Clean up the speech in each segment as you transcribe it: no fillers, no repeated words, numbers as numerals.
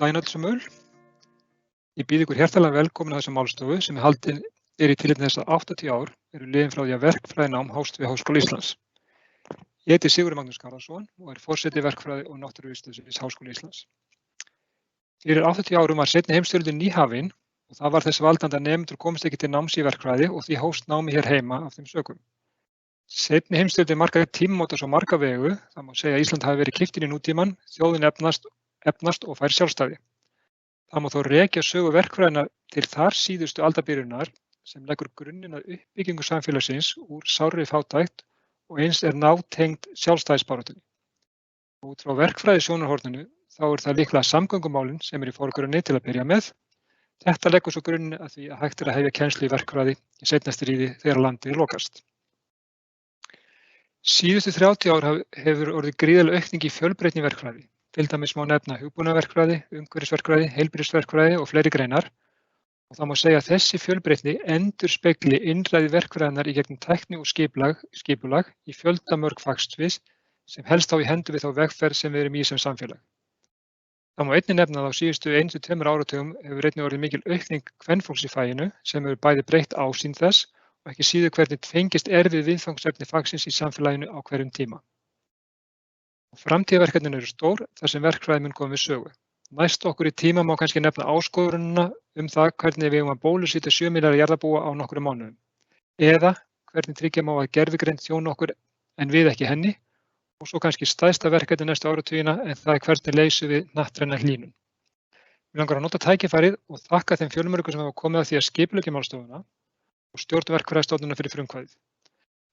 daginn öll sem öll. Ég býð ykkur hjartalega velkomin að þessa málstofu sem haldin í tilefni þess að 80 ár eru liðin frá því að verkfræðinám hófst við Háskóla Íslands. Ég heiti Sigurður Magnús Garðarsson og forseti verkfræði- og náttúruvísindasviðs Háskóla Íslands. Fyrir 80 árum var seinni heimsstyrjöldin nýhafin og það var þess valdandi að nemendur komst ekki til náms í verkfræði og því hófst námi hér heima af þeim sökum. Seinni heimsstyrjöldin markaði tímamót á svo marga vegu, það má segja að Ísland hafi verið kippt inn í nútímann, þjóðin efnast og fær sjálfstæði. Það má þó rekja sögu verkfræðina til þar síðustu aldabyrjunar sem leggur grunninn að uppbyggingu samfélagsins úr sárri fátækt og eins nátengd sjálfstæðisbaráttunni. Út frá verkfræði sjónarhorninu þá það líklega samgöngumálin sem í forgrunni til að byrja með. Þetta leggur svo grunninn að því að hægt að hefja kennslu í verkfræði í seinna stríði þegar landið lokast. Síðustu 30 ár hefur orðið gríðarleg aukning í fjölbreytni í verkfræði. Til dæmis má nefna hugbúnaðarverkfræði, umhverfisverkfræði, heilbrigðisverkfræði og fleiri greinar. Og það má segja að þessi fjölbreytni endurspegli innræði verkfræðinnar í gegnum tækni og skipulag í fjöldamörg fagsvið sem helst á í hendur við þá vegferð sem við erum í sem samfélag. Það má einnig nefna að á síðustu 1-2 áratugum hefur einnig orðið mikil aukning kvenfólks í faginu sem hefur bæði breytt ásýn þess og ekki síður hvernig fengist við viðfangsefni fagsins í samfélaginu á hverjum tíma. Framtíðarverkefnin eru stór þar sem verkfræði mun koma við sögu. Næst okkur í tíma má kannski nefna áskorunina það hvernig við að bólusetja 7 milljarða jarðarbúa á nokkrum mánuðum. Eða hvernig tryggja má að gervigreind þjóni okkur en við ekki henni. Og svo kannski stærsta verkefni næstu áratugina en það hvernig leysum við hnattræna hlýnun. Mig langar að nota tækifærið og þakka þeim fjölmörgum sem hafa komið að því að skipuleggja málstofuna og stjórn verkfræðistofnunar fyrir frumkvæðið.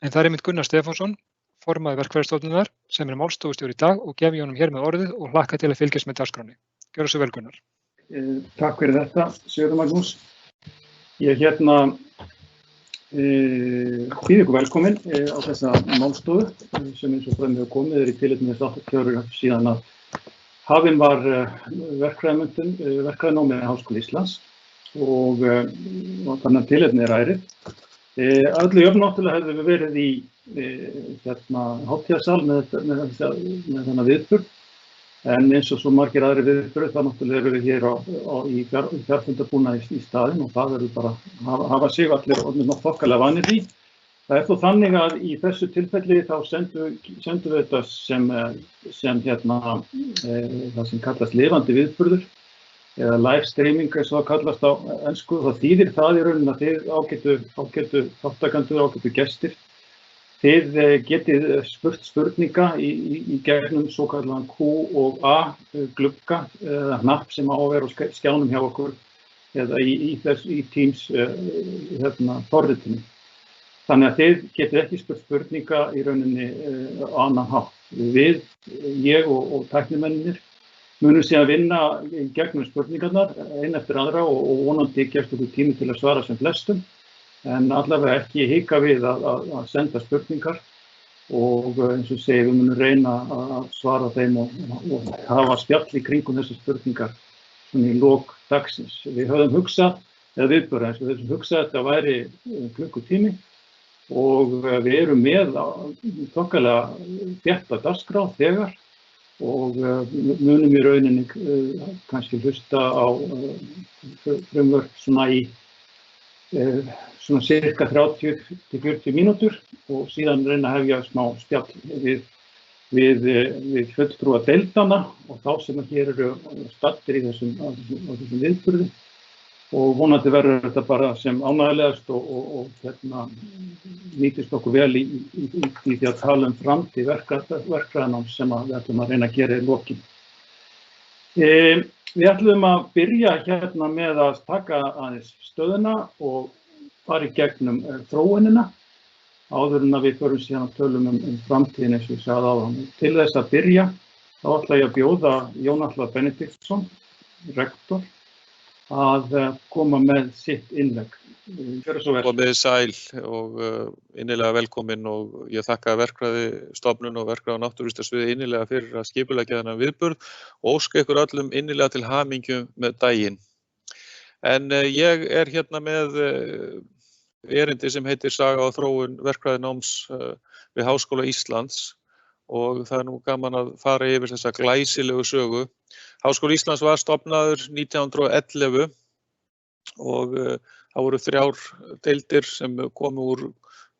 En það einmitt Gunnar Stefánsson, formaður verkfræðistofnunar, sem málstofustjóri í dag og gef ég honum hér með orðið og hlakka til að fylgjast með dagskránni. Gjörðu svo vel, Gunnar. Takk fyrir þetta, Sigurður Magnús. Ég býð ykkur velkomin á þessa málstofu sem eins og fram hefur komið í tilefni þess 80 ára síðan að hafin var verkfræðinámið við Háskóla Íslands og þannig að tilefni ærið. Öllu jöfn náttúrulega hefðum við verið í hátíðarsal með þennan viðburð en eins og svo margir aðri viðburðir þá náttúrulega erum við hér í fjarfundarbúnaði í staðinn og það verður bara að hafa sig allir orðnir þokkalega vanir því. Það þó þannig að í þessu tilfelli þá sendum við þetta sem það sem kallast lifandi viðburður eða live streaming eins og það kallast á ensku. Það þýðir það í rauninni að þið ágætu þáttakendur, ágætu gestir. Þið getið spurt spurninga í gegnum svokallaðan Q&A glugga eða hnapp sem á að vera á skjánum hjá okkur eða í Teams forritinu. Þannig að þið getið ekki spurt spurninga í rauninni á annan hátt. Við, ég og tæknimennir munum síðan vinna í gegnum spurningarnar ein eftir aðra og vonandi gefst okkur tími til að svara sem flestum. En allavega ekki hika við að senda spurningar og eins og segi við munum reyna að svara þeim og hafa spjall í kringum þessar spurningar í lok dagsins. Við höfum hugsað, eða viðburð við höfum hugsað að þetta væri klukkutími og við erum með þokkalega þétta dagskrá þegar og munum í rauninni kannski hlusta á frumvörp svona í svona cirka 30-40 mínútur og síðan reyna að hefja smá spjall við fulltrúa deildana og þá sem hér eru staddir í þessum viðburði og vonandi verður þetta bara sem ánægjulegast og nýtist okkur vel í því að tala framtíð verkfræðináms sem við ætlum að reyna að gera í lokin. Við ætlum að byrja hérna með að taka aðeins stöðuna og fara í gegnum þróunina áður en að við förum síðan að tölum framtíðin eins og ég sagði áðan. Til þess að byrja þá ætla ég að bjóða Jón Atla Benediktsson, rektor, að koma með sitt innlegg. Gjörðu svo vel. Komið sæl og innilega velkomin og ég þakka verkfræðistofnun og verkfræði- og náttúruvísindasviði innilega fyrir að skipuleggja þennan viðburð og óska ykkur öllum innilega til hamingju með daginn. En ég hérna með erindi sem heitir Saga og þróun verkfræðináms við Háskóla Íslands og það nú gaman að fara yfir þessa glæsilegu sögu. Háskóli Íslands var stofnaður 1911 og það voru 3 deildir sem komu úr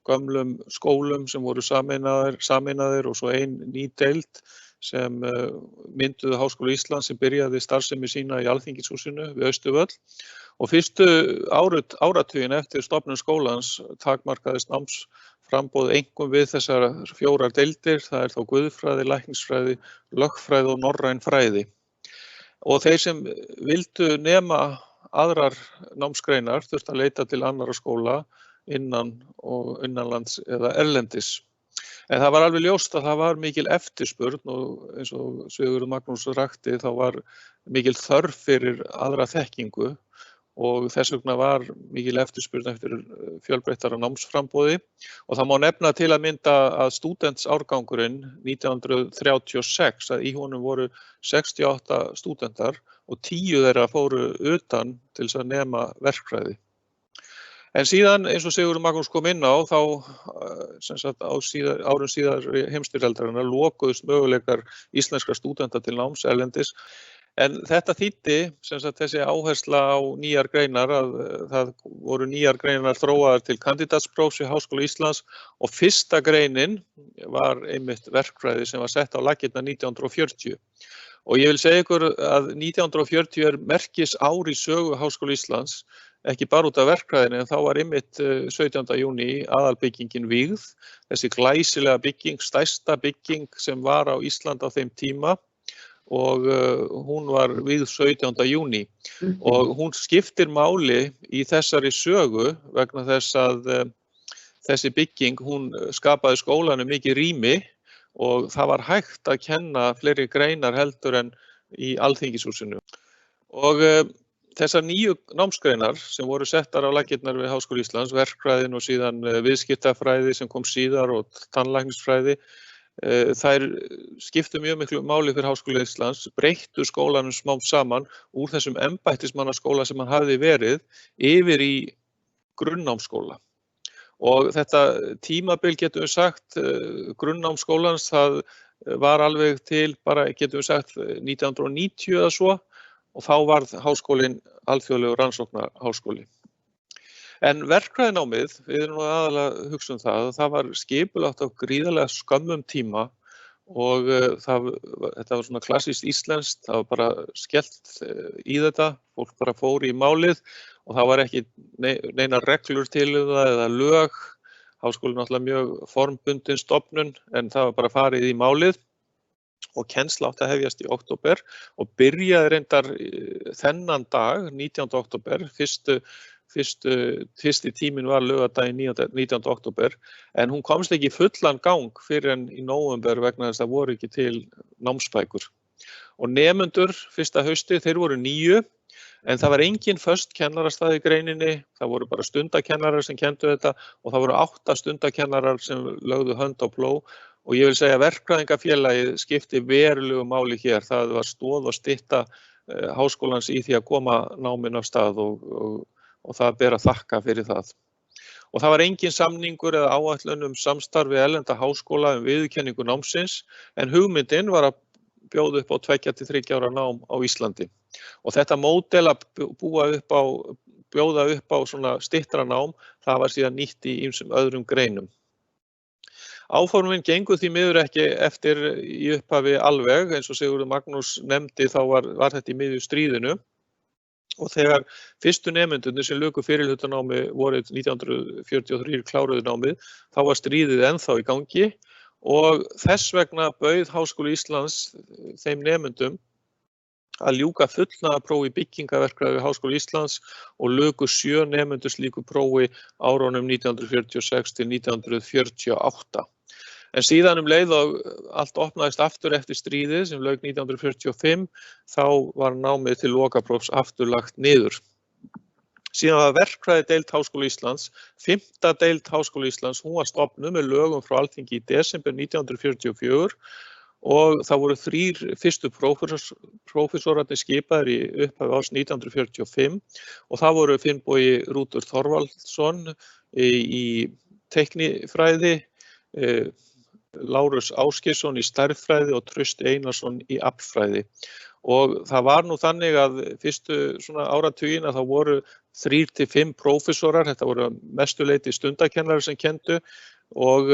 gömlum skólum sem voru sameinaðir og svo ein ný deild sem mynduðu Háskóli Íslands sem byrjaði starfsemi sína í Alþingishúsinu við Austurvöll. Og fyrstu áratugin eftir stofnun skólans takmarkaðist námsframboð einkum við þessar 4 deildir, það þá guðfræði, læknisfræði, lögfræði og norræn fræði. Og þeir sem vildu nema aðrar námsgreinar þurftu að leita til annarra skóla innan og innanlands eða erlendis. En það var alveg ljóst að það var mikil eftirspurn og eins og Sigurður Magnús rakti þá var mikil þörf fyrir aðra þekkingu og þess vegna var mikil eftirspurn eftir fjölbreyttara námsframboði og það má nefna til að mynda að stúdentsárgangurinn 1936 að í honum voru 68 stúdentar og 10 þeirra fóru utan til þess að nema verkfræði. En síðan, eins og Sigurður Magnús kom inn á, þá árum síðar heimsstyrjaldarinnar lokuðust möguleikar íslenskra stúdenta til náms erlendis. En þetta þýddi, þessi áhersla á nýjar greinar, að það voru nýjar greinar þróaðar til kandídatsprófs við Háskóla Íslands og fyrsta greinin var einmitt verkfræði sem var sett á laggirnar 1940. Og ég vil segja ykkur að 1940 merkisár í sögu Háskóla Íslands, ekki bara út af verkfræðinni, en þá var einmitt 17. júní aðalbyggingin vígð, þessi glæsilega bygging, stærsta bygging sem var á Ísland á þeim tíma og hún var vígð 17. júní og hún skiptir máli í þessari sögu vegna þess að þessi bygging, hún skapaði skólanum mikið rými og það var hægt að kenna fleiri greinar heldur en í Alþingishúsinu. Og þessar 9 námsgreinar sem voru settar á laggirnar við Háskóla Íslands, verkfræðin og síðan viðskiptafræði sem kom síðar og tannlæknisfræði, þær skiptu mjög miklu máli fyrir Háskóla Íslands, breyttu skólanum smám saman úr þessum embættismannaskóla sem hann hafði verið yfir í grunnnámsskóla. Og þetta tímabil getum við sagt, grunnnámsskólans, það var alveg til bara getum við sagt 1990 eða svo og þá varð háskólinn alþjóðlegur rannsóknarháskóli. En verkfræðinámið, við erum nú aðalega að hugsa það var skipulagt á gríðarlega skömmum tíma og þetta var svona klassískt íslenskt, það var bara skellt í þetta, fólk bara fór í málið og það var ekki neina reglur til það eða lög, háskólinn náttúrulega mjög formbundin stofnun en það var bara farið í málið og kennsla átti að hefjast í október og byrjaði reyndar þennan dag, 19. október, fyrsti tíminn var laugardaginn 19. október, en hún komst ekki í fullan gang fyrir en í nóvember vegna þess að það voru ekki til námsbækur. Og nemendur fyrsta hausti, þeir voru 9, en það var engin föst kennarastað í greininni, það voru bara stundakennarar sem kenndu þetta og það voru 8 stundakennarar sem lögðu hönd á plóg. Og ég vil segja að verkfræðingafélagið skipti verulegu máli hér. Það var stoð og stytta háskólans í því að koma náminn af stað og það ber að þakka fyrir það. Og það var engin samningur eða áætlun samstarfi erlenda háskóla viðurkenningu námsins, en hugmyndin var að bjóða upp á 2 til 3 ára nám á Íslandi. Og þetta módel að bjóða upp á svona styttra nám, það var síðan nýtt í ýmsum öðrum greinum. Áformin gengu því miður ekki eftir í upphafi alveg, eins og Sigurður Magnús nefndi þá var þetta í miðju stríðinu og þegar fyrstu nemendurnir sem luku fyrirhlutanámi vorið 1943 kláruðu námið, þá var stríðið ennþá í gangi og þess vegna bauð Háskóli Íslands þeim nemendum að ljúka fullnaðarprófi byggingaverkfræði við Háskóla Íslands og luku 7 nemendur slíku prófi árunum 1946 til 1948. En síðan leið og allt opnaðist aftur eftir stríðið sem lauk 1945, þá var námið til lokaprófs aftur lagt niður. Síðan var verkfræðideild Háskóla Íslands, 5. deild Háskóla Íslands, hún var stofnuð með lögum frá Alþingi í desember 1944 og það voru 3 fyrstu prófessorarnir skipaðir í upphafi árs 1945 og það voru Finnbogi Rútur Þorvaldsson í teiknifræði, Lárus Ásgeirsson í stærðfræði og Trausti Einarsson í aflfræði. Og það var nú þannig að fyrstu svona áratugina þá voru 3 til 5 prófessorar, þetta voru mestuleyti stundakennari sem kendu og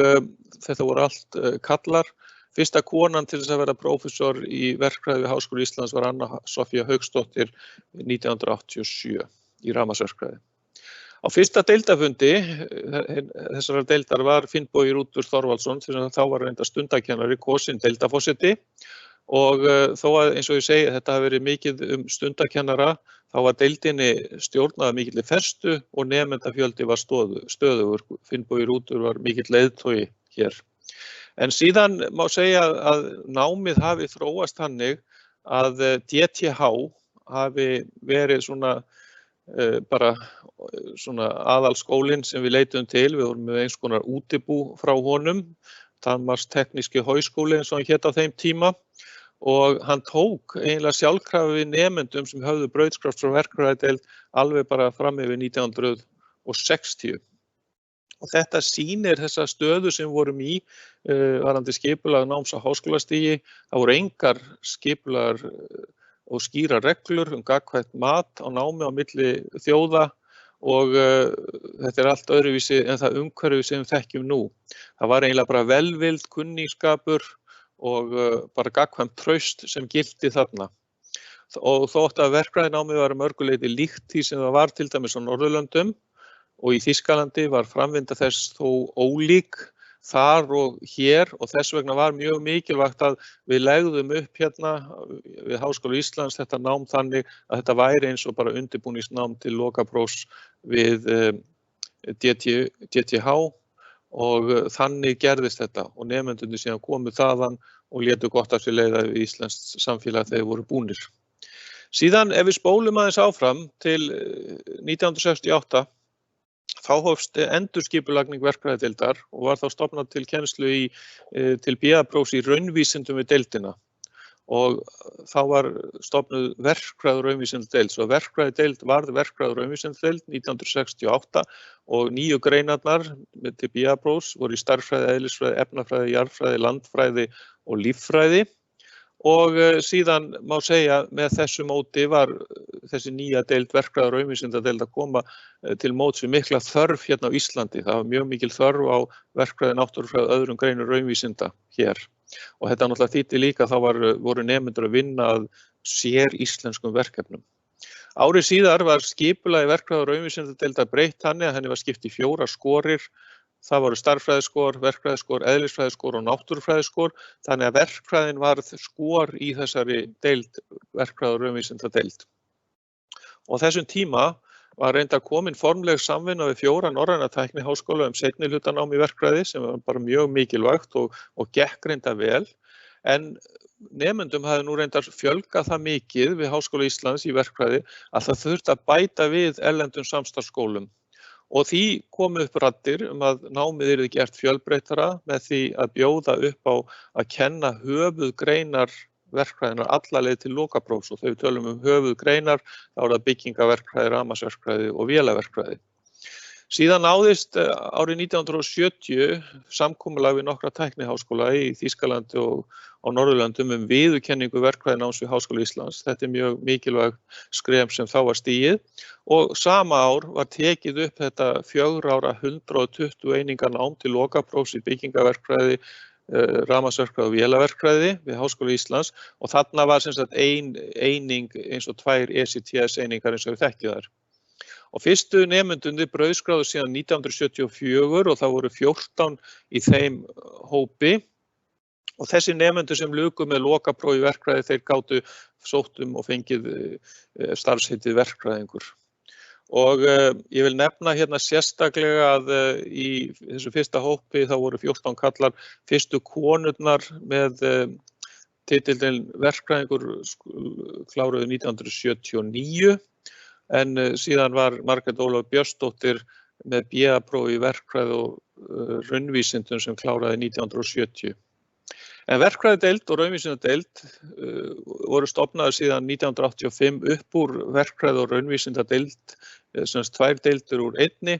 þetta voru allt kallar. Fyrsta konan til þess að vera prófessor í verkfræði við Háskóla Íslands var Anna Soffía Hauksdóttir 1987 í rafmagnsverkfræði. Á fyrsta deildafundi þessara deildar var Finnbogi Rútur Þorvaldsson, sem þá var reyndar stundakennari, kosinn deildaforseti og þó að eins og ég segi þetta hafi verið mikið stundakennara, þá var deildinni stjórnað mikilli festu og nemendafjöldi var stöðugur. Finnbogi Rútur var mikill leiðtogi hér. En síðan má segja að námið hafi þróast þannig að DTH hafi verið svona bara svona aðalskólinn sem við leituðum til. Við vorum með eins konar útibú frá honum, Danmarks tekníski háskóli eins og hann hét á þeim tíma og hann tók eiginlega sjálfkrafa við nemendum sem höfðu brautskrást frá verkfræðideild alveg bara fram yfir 1960. Og þetta sýnir þessa stöðu sem við vorum í varðandi skipulag náms á háskólastigi. Það voru engar skipulagar og skýra reglur gagnkvæmt mat á námi á milli þjóða og þetta allt öðruvísi en það umhverfi sem við þekkjum nú. Það var eiginlega bara velvild kunningsskapur og bara gagnkvæmt traust sem gilti þarna. Og þótt að verkfræðinámið var að mörgu leyti líkt því sem það var til dæmis á Norðurlöndum og í Þýskalandi var framvinda þess þó ólík þar og hér og þess vegna var mjög mikilvægt að við legðum upp hérna við Háskóla Íslands þetta nám þannig að þetta væri eins og bara undirbúningsnám til lokaprófs við DTH og þannig gerðist þetta og nemendurnir síðan komu þaðan og létu gott af sér leiða við íslenskt samfélag þegar voru búnir. Síðan ef við spólum aðeins áfram til 1968 þá hófst endurskipulagning verkfræðideildar og var þá stofnað til kennslu til BA-prófs í raunvísindum við deildina. Og þá var stofnuð verkfræði- og raunvísindadeild. Svo verkfræðideild varð verkfræði- og raunvísindadeild 1968 og 9 greinarnar til BA-prófs voru í stærðfræði, eðlisfræði, efnafræði, jarðfræði, landfræði og líffræði. Og síðan má segja með þessu móti var þessi nýja deild verkfræði- og raunvísindadeild að koma til móts við mikla þörf hérna á Íslandi. Það var mjög mikil þörf á verkfræði, náttúrufræði og öðrum greinum raunvísinda hér. Og þetta náttúrulega þýddi líka þá voru nemendur að vinna að sér íslenskum verkefnum. Árið síðar var skipulagi verkfræði- og raunvísindadeildar breytt þannig að henni var skipt í 4 skorir. Það voru stærðfræðiskor, verkfræðiskor, eðlisfræðiskor og náttúrufræðiskor, þannig að verkfræðin varð skor í þessari deild, verkfræði- og raunvísindadeild. Og á þessum tíma var reyndar komin formleg samvinna við 4 norræna tækniháskóla seinni hlutanám í verkfræði sem var bara mjög mikilvægt og gekk reyndar vel. En nemendum hafði nú reyndar fjölgað það mikið við Háskóla Íslands í verkfræði að það þurfti að bæta við erlendum samstarfsskólum. Og því komu upp raddir að námið yrði gert fjölbreyttara með því að bjóða upp á að kenna höfuðgreinar verkfræðinar alla leið til lokaprófs og þegar við tölum höfuðgreinar þá það byggingaverkfræði, rafmagnsverkfræði og vélaverkfræði. Síðan náðist árið 1970 samkomulag við nokkra tækniháskóla í Þýskalandi og á Norðurlöndum viðurkenningu verkfræðináms við Háskóla Íslands. Þetta mjög mikilvægt skref sem þá var stigið og sama ár var tekið upp þetta 4 ára 120 eininga nám til lokaprófs í byggingaverkfræði, rafmagnsverkfræði og vélaverkfræði við Háskóla Íslands og þarna var sem sagt ein eining eins og 2 ECTS einingar eins og við þekkjum þær. Og fyrstu nemendurnir brautskráðu síðan 1974 og það voru 14 í þeim hópi. Og þessi nemendur sem luku með lokapróf í verkfræði þeir gátu sóttum og fengið starfsheitið verkfræðingur. Og ég vil nefna hérna sérstaklega að í þessu fyrsta hópi þá voru 14 kallar fyrstu konurnar með titillinn verkfræðingur kláruðu 1979. En síðan var Margrét Ólöf Björnsdóttir með BA-próf í verkfræði og raunvísindum sem kláraði 1970. En verkfræðideild og raunvísindadeild voru stofnaðar síðan 1985 upp úr verkfræði- og raunvísindadeild semst 2 deildir úr einni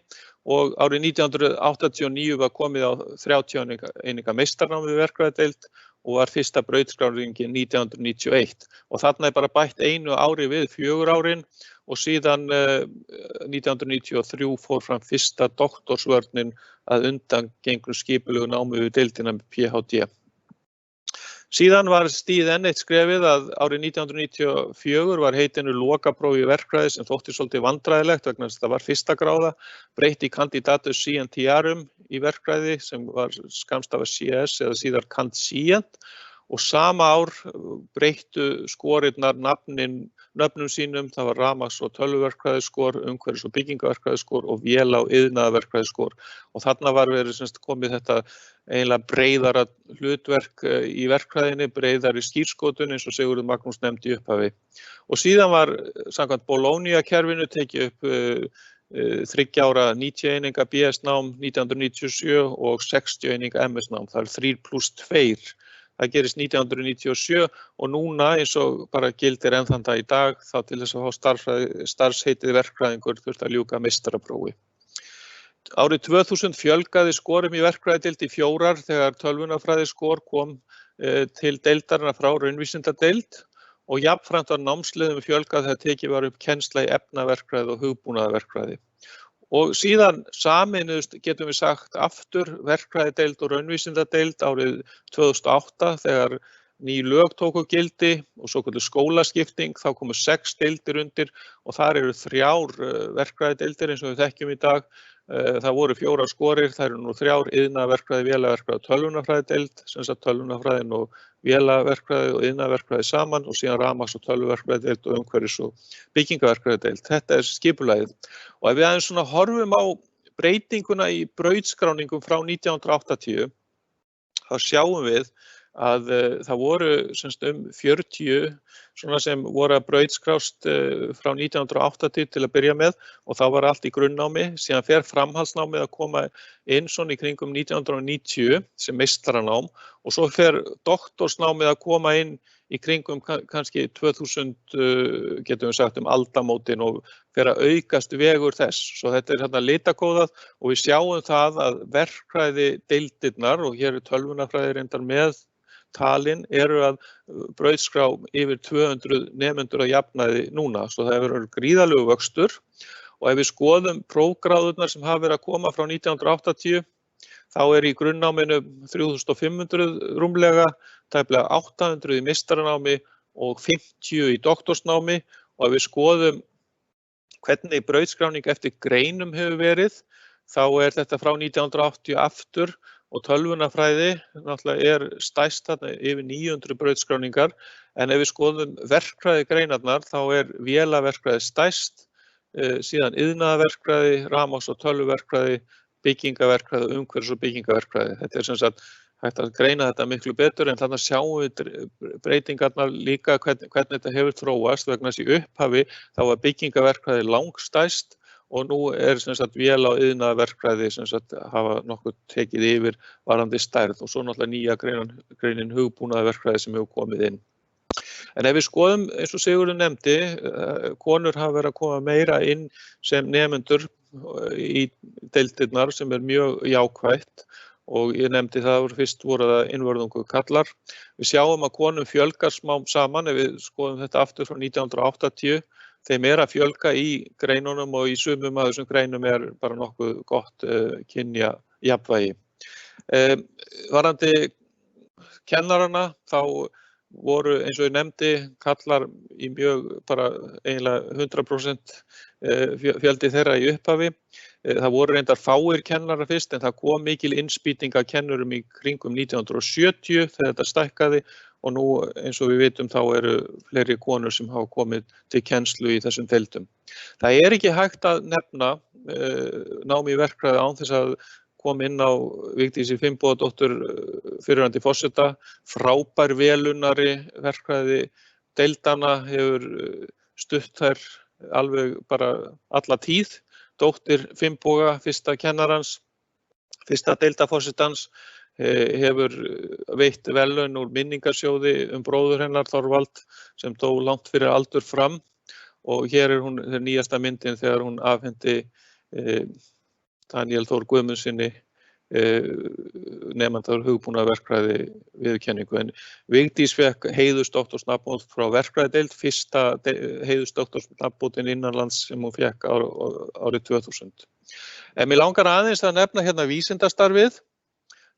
og árið 1989 var komið á 30 eininga meistaranámi við verkfræðideild og var fyrsta brautskráningin 1991 og þarna bara bætt einu ári við 4 árin og síðan 1993 fór fram fyrsta doktorsvörnin að undangengnu skipulegu námi við deildina með PhD. Síðan var stigið enn eitt skrefið að árið 1994 var heitinu lokapróf í verkfræði sem þótti svolítið vandræðilegt vegna þess að það var fyrsta gráða, breytt í candidatus scientiarum í verkfræði sem var skammstafað CS eða síðar cand.scient og sama ár breyttu skorirnar nöfnum sínum, það var rafmagns- og tölvuverkfræðiskor, umhverfis- og byggingaverkfræðiskor og véla- og iðnaðarverkfræðiskor og þarna var verið komið þetta eiginlega breiðara hlutverk í verkfræðinni, breiðari skírskotun eins og Sigurður Magnús nefndi í upphafi. Og síðan var samkvæmt Bologna-kerfinu tekið upp 3 ára 90 eininga BS-nám 1997 og 60 eininga MS-nám, það 3+2. Það gerist 1997 og núna eins og bara gildir enn þann dag í dag þá til þess að fá starfsheitið verkfræðingur þurfti að ljúka meistaraprófi. Árið 2000 fjölgaði skorum í verkfræðideild í 4 þegar tölvunarfræðiskor kom til deildarinnar frá raunvísindadeild og jafnframt var námsleiðum fjölgað þegar tekið var upp kennsla í efnaverkfræði og hugbúnaðarverkfræði. Og síðan sameinuðust, getum við sagt, aftur verkfræðideild og raunvísindadeild árið 2008 þegar ný lög tóku gildi og svokölluð skólaskipting, þá komu 6 deildir undir og þar eru 3 verkfræðideildir eins og við þekkjum í dag. Það voru 4 skorir, það eru nú 3 iðnaðarverkfræði, vélaverkfræði og tölvunarfræðideild, sem sagt tölvunarfræðin og vélaverkfræði og iðnaðarverkfræði saman og síðan rafmagns- og tölvuverkfræðideild og umhverfis- og byggingaverkfræðideild. Þetta skipulagið. Og ef við aðeins svona horfum á breytinguna í brautskráningum frá 1980, þá sjáum við að það voru 40 svona sem voru að brautskrást frá 1980 til að byrja með og þá var allt í grunnnámi, síðan fer framhaldsnámið að koma inn svona í kringum 1990 sem meistaranám og svo fer doktorsnámið að koma inn í kringum kannski 2000 getum við sagt aldamótin og fer að aukast vegur þess. Svo þetta hérna litakóðað og við sjáum það að verkfræði deildirnar og hér tölvunarfræði reyndar með talin eru að brautskrá yfir 200 nemendur að jafnaði núna. Svo það hefur verið gríðarlegur vöxtur og ef við skoðum prófgráðurnar sem hafa verið að koma frá 1980 þá í grunnnáminu 3500 rúmlega, tæplega 800 í meistaranámi og 50 í doktorsnámi og ef við skoðum hvernig brautskráning eftir greinum hefur verið þá þetta frá 1980 aftur og tölvunarfræði náttúrulega stærst þarna yfir 900 brautskráningar en ef við skoðum verkfræði greinarnar þá vélaverkfræði stærst, síðan iðnaðarverkfræði, rafmagns- og tölvuverkfræði, byggingaverkfræði og umhverfis- og byggingaverkfræði. Þetta sem sagt hægt að greina þetta miklu betur en þannig sjáum við breytingarnar líka hvernig þetta hefur þróast vegna þess í upphafi þá var byggingaverkfræði langstærst og nú sem sagt véla- og iðnaðarverkfræði sem sagt hafa nokkuð tekið yfir varðandi stærð og svo náttúrulega nýja greinin hugbúnaðarverkfræði sem hefur komið inn. En ef við skoðum eins og Sigurður nefndi, konur hafa verið að koma meira inn sem nemendur í deildirnar sem mjög jákvætt og ég nefndi það fyrst voru það einvörðungu kallar. Við sjáum að konum fjölgar smám saman ef við skoðum þetta aftur frá 1980. Þeim að fjölga í greinunum og í sumum af þessum greinum bara nokkuð gott kynja jafnvægi. Varðandi kennarana þá voru eins og ég nefndi kallar í mjög bara eiginlega 100% fjöldi þeirra í upphafi. Það voru reyndar fáir kennarar fyrst en það kom mikil innspýting af kennurum í kringum 1970 þegar þetta stækkaði og nú eins og við vitum þá eru fleiri konur sem hafa komið til kennslu í þessum deildum. Það ekki hægt að nefna námi í verkfræði án þess að koma inn á Vigdísi Finnbogadóttur fyrrverandi forseta, frábær velunari verkfræði deildana hefur stutt þær alveg bara alla tíð. Dóttir Finnboga, fyrsta kennarans, fyrsta deildaforsetans, hefur veitt verðlaun úr minningarsjóði bróður hennar Þorvald sem dó langt fyrir aldur fram og hér hún nýjasta myndin þegar hún afhendi Daniel Þór Guðmundsssyni nemanda úr hugbúnaðarverkfræði viðurkenningu. En Vigdís fékk heiðursdoktorsnafnbót frá verkfræðideild, fyrsta heiðursdoktorsnafnbótin innanlands sem hún fékk árið 2000. En mig langar aðeins að nefna hérna vísindastarfið,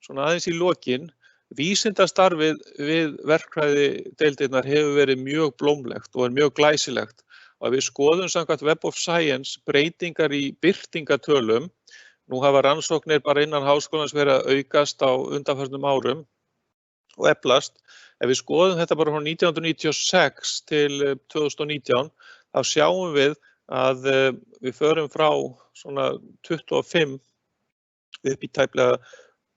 svona aðeins í lokin. Vísindastarfið við verkfræðideildirnar hefur verið mjög blómlegt og mjög glæsilegt. Og við skoðum samkvæmt Web of Science breytingar í birtingatölum. Nú hafa rannsóknir bara innan háskólans verið að aukast á undanförnum árum og eflast. Ef við skoðum þetta bara frá 1996 til 2019, þá sjáum við að við förum frá svona 25 upp í tæplega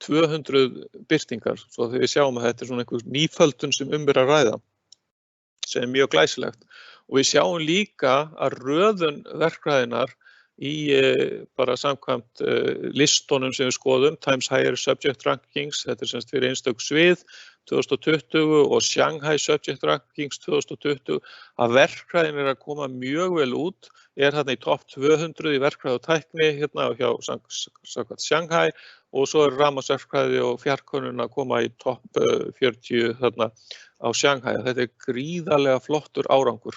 200 birtingar. Svo þegar við sjáum að þetta svona einhver nýföldun sem er að ræða, sem mjög glæsilegt. Og við sjáum líka að röðun verkfræðinnar í bara samkvæmt listunum sem við skoðum, Times Higher Subject Rankings, þetta semst fyrir einstök svið 2020 og Shanghai Subject Rankings 2020, að verkfræðin að koma mjög vel út, þarna í topp 200 í verkfræði og tækni hérna hjá samkvæmt Shanghai og svo rafmagnsverkfræði og fjarkönnun að koma í topp 40 þarna á Shanghai. Þetta gríðarlega flottur árangur.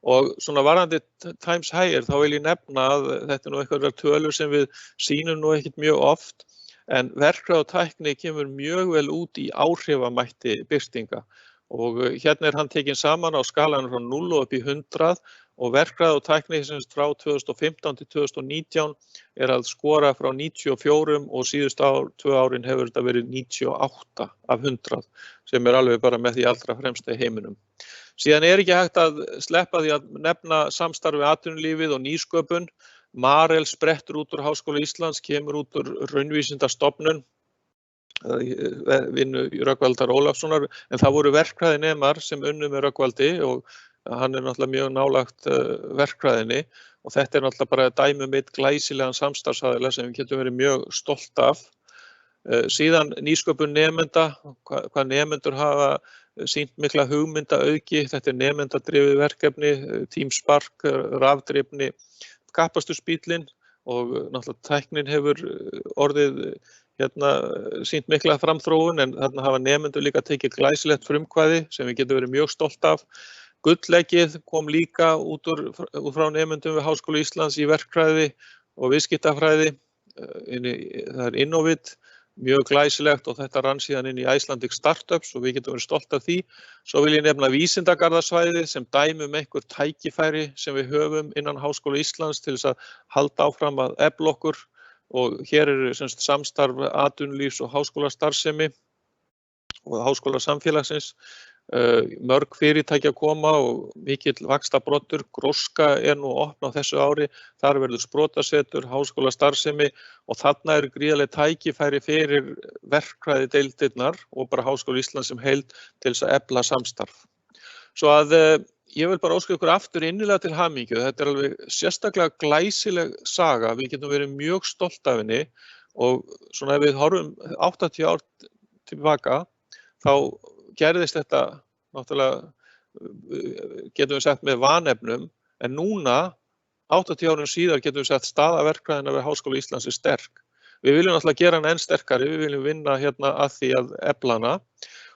Og svona varðandi Times Higher þá vil ég nefna að þetta nú eitthvað tölur sem við sýnum nú ekkert mjög oft, en verkfræði og tækni kemur mjög vel út í áhrifamætti birtinga. Og hérna hann tekinn saman á skalanum frá 0 upp í 100 og verkfræði og tækni frá 2015 til 2019 að skora frá 94 og síðustu 2 árin hefur þetta verið 98 af 100 sem alveg bara með því allra fremsta í heiminum. Síðan ekki hægt að sleppa því að nefna samstarf við atvinnulífið og nýsköpun. Marel sprettur út úr Háskóla Íslands, kemur út úr Raunvísindastofnun, vinnu Rögnvaldar Ólafssonar, en það voru verkfræðinemar sem unnu með Rögnvaldi og hann náttúrulega mjög nálagt verkfræðinni og þetta náttúrulega bara dæmi um einn glæsilegan samstarfsaðila sem við getum verið mjög stolt af. Síðan nýsköpun nemenda, hvað nemendur hafa sýnt mikla hugmyndaauki, þetta nemendadrifið verkefni, Team Spark, rafdrifni, kappasturspíllinn og náttúrulega tæknin hefur orðið sýnt mikla framþróun en þarna hafa nemendur líka tekið glæsilegt frumkvæði sem við getum verið mjög stolt af. Gullleggið kom líka út frá nemendum við Háskóla Íslands í verkfræði og viðskiptafræði, það Innovit, mjög glæsilegt og þetta rann síðan inn í Icelandic Startups og við getum verið stolt af því. Svo vil ég nefna vísindagarðasvæði sem dæmi einhver tækifæri sem við höfum innan Háskóla Íslands til þess að halda áfram að efla okkur og hér samstarf atvinnulífs og háskólastarfsemi og háskólasamfélagsins. Mörg fyrirtæki að koma og mikill vaxtabroddur, Gróska nú að opna á þessu ári, þar verður sprotasetur, háskólastarfsemi og þarna gríðarleg tækifæri fyrir verkfræðideildirnar og bara Háskóla Íslands sem heild til þess að efla samstarf. Svo að ég vil bara óska ykkur aftur innilega til hamingju, þetta alveg sérstaklega glæsileg saga, við getum verið mjög stolt af henni og svona ef við horfum 80 ár tilbaka þá gerðist þetta náttúrulega, getum við sagt með vanefnum, en núna, 80 árum síðar, getum við sagt staða verkfræðinnar við Háskóla Íslands sterk. Við viljum náttúrulega gera hana enn sterkari, við viljum vinna hérna að því að efla hana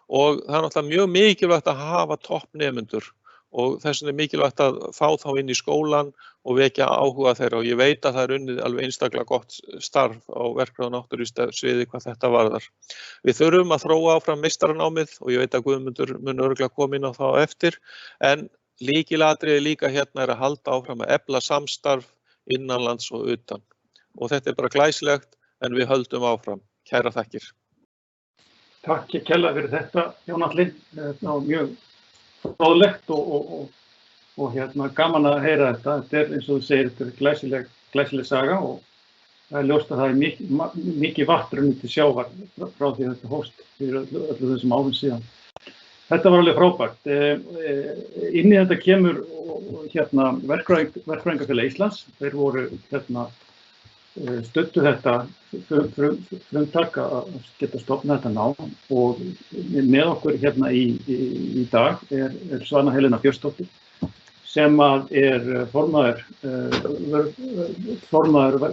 og það náttúrulega mjög mikilvægt að hafa toppnemendur og þess vegna mikilvægt að fá þá inn í skólan og vekja áhuga þeirra og ég veit að það unnið alveg einstaklega gott starf á verkfræði- og náttúrusviði hvað þetta varðar. Við þurfum að þróa áfram meistaranámið og ég veit að Guðmundur mun örugglega koma inn á það á eftir, en lykilatriði líka hérna að halda áfram að efla samstarf innanlands og utan. Og þetta bara glæsilegt en við höldum áfram. Kæra þakkir. Takk kærlega fyrir þetta, Jón Atli. Þetta var mjög fróðlegt og gaman að heyra þetta. Þetta eins og þú segir, þetta glæsileg saga og það ljóst að það mikið vatn runnið til sjávar frá því þetta hófst fyrir öllu þessum árum síðan. Þetta var alveg frábært. Inn í þetta kemur Verkfræðingafélag Íslands. Þeir voru studdu þetta frumtak að geta stofnað þetta nám og með okkur hérna í dag Svana Helena Björnsdóttir sem formaður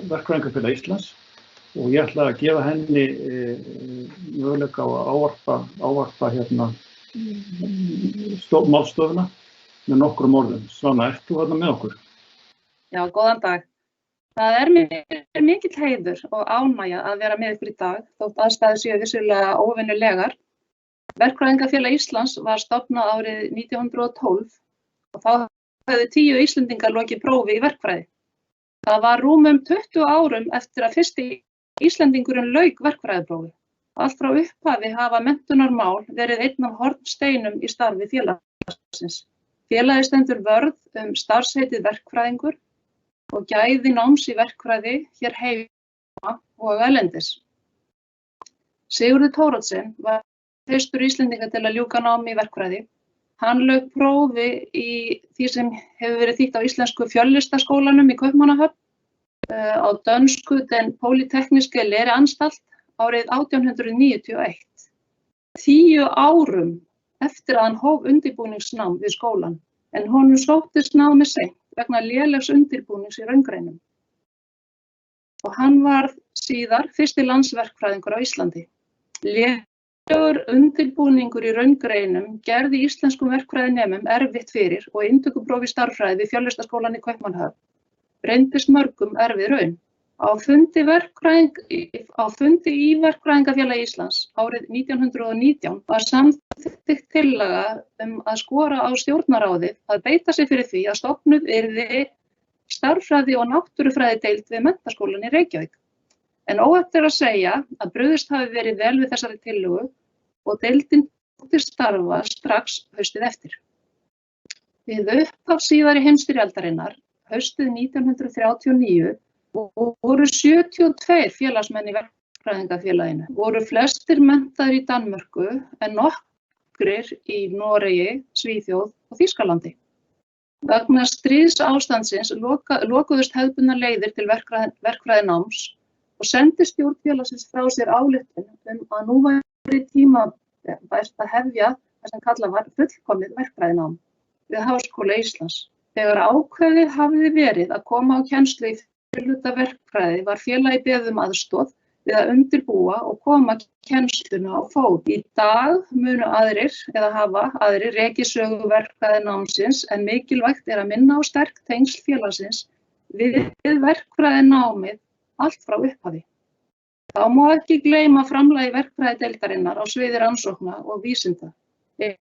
Verkfræðingafélag Íslands og ég ætla að gefa henni möguleika á að ávarpa málstofuna með nokkrum orðum. Svanna, ert þú þarna með okkur? Já, góðan dag. Það mér mikill heiður og ánægja að vera með ykkur í dag, þótt aðstæður séu vissulega óvenjulegar. Verkfræðingafélag Íslands var stofnað árið 1912 og þá höfðu 10 Íslendingar lokið prófi í verkfræði. Það var rúmum 20 árum eftir að fyrsti Íslendingurinn lauk verkfræðiprófi. Allt frá upphafi hafa menntunarmál verið einn af hornsteinum í starfi félagsins. Félagið stendur vörð starfsheitið verkfræðingur og gæði náms í verkfræði hér heima og erlendis. Sigurður Thoroddsen var fyrstur Íslendinga til að ljúka námi í verkfræði. Hann lauk prófi í því sem hefur verið þýtt á íslensku Fjöllistaskólanum í Kaupmannahöfn, á dönsku Den Polytekniske Læreanstalt árið 1891. 10 árum eftir að hann hóf undirbúningsnám við skólann, en honum sóttist námið seint vegna lélegs undirbúnings í raungreinum. Og hann var síðar fyrsti landsverkfræðingur á Íslandi. Lélegur undirbúningur í raungreinum gerði íslenskum verkfræðinemum erfitt fyrir og inntökupróf í stærðfræði við Fjöllistaskólann í Kaupmannahöfn reyndist mörgum erfið raun. Á fundi í Verkfræðingafélagi Íslands árið 1919 var samþykkt tillaga að skora á stjórnarráðið að beita sig fyrir því að stofnuð yrði stærðfræði- og náttúrufræðideild við Menntaskólann í Reykjavík. En óhætt að segja að brugðist hafi verið vel við þessari tillögu og deildin tók til starfa strax haustið eftir. Við upphaf síðari heimsstyrjaldarinnar, haustið 1939, voru 72 félagsmenn í Verkfræðingafélaginu. Voru flestir menntaðir í Danmörku en nokkrir í Noregi, Svíþjóð og Þýskalandi. Vegna stríðsástandsins lokuðust hefðbundnar leiðir til verkfræðináms og sendi stjórn félagsins frá sér ályktun að nú væri tímabært að hefja það sem kallað var fullkomið verkfræðinám við Háskóla Íslands. Þegar ákveðið hafði verið að koma á kennslu í fyrrhluta verkfræði var félagið beðið aðstoð við að undirbúa og koma kennsluna á fót. Í dag munu hafa aðrir rekið sögu verkfræðinámsins en mikilvægt að minna á sterk tengsl félagsins við verkfræðinámið allt frá upphafi. Þá má ekki gleyma framlagi verkfræðideildarinnar á sviði rannsókna og vísinda.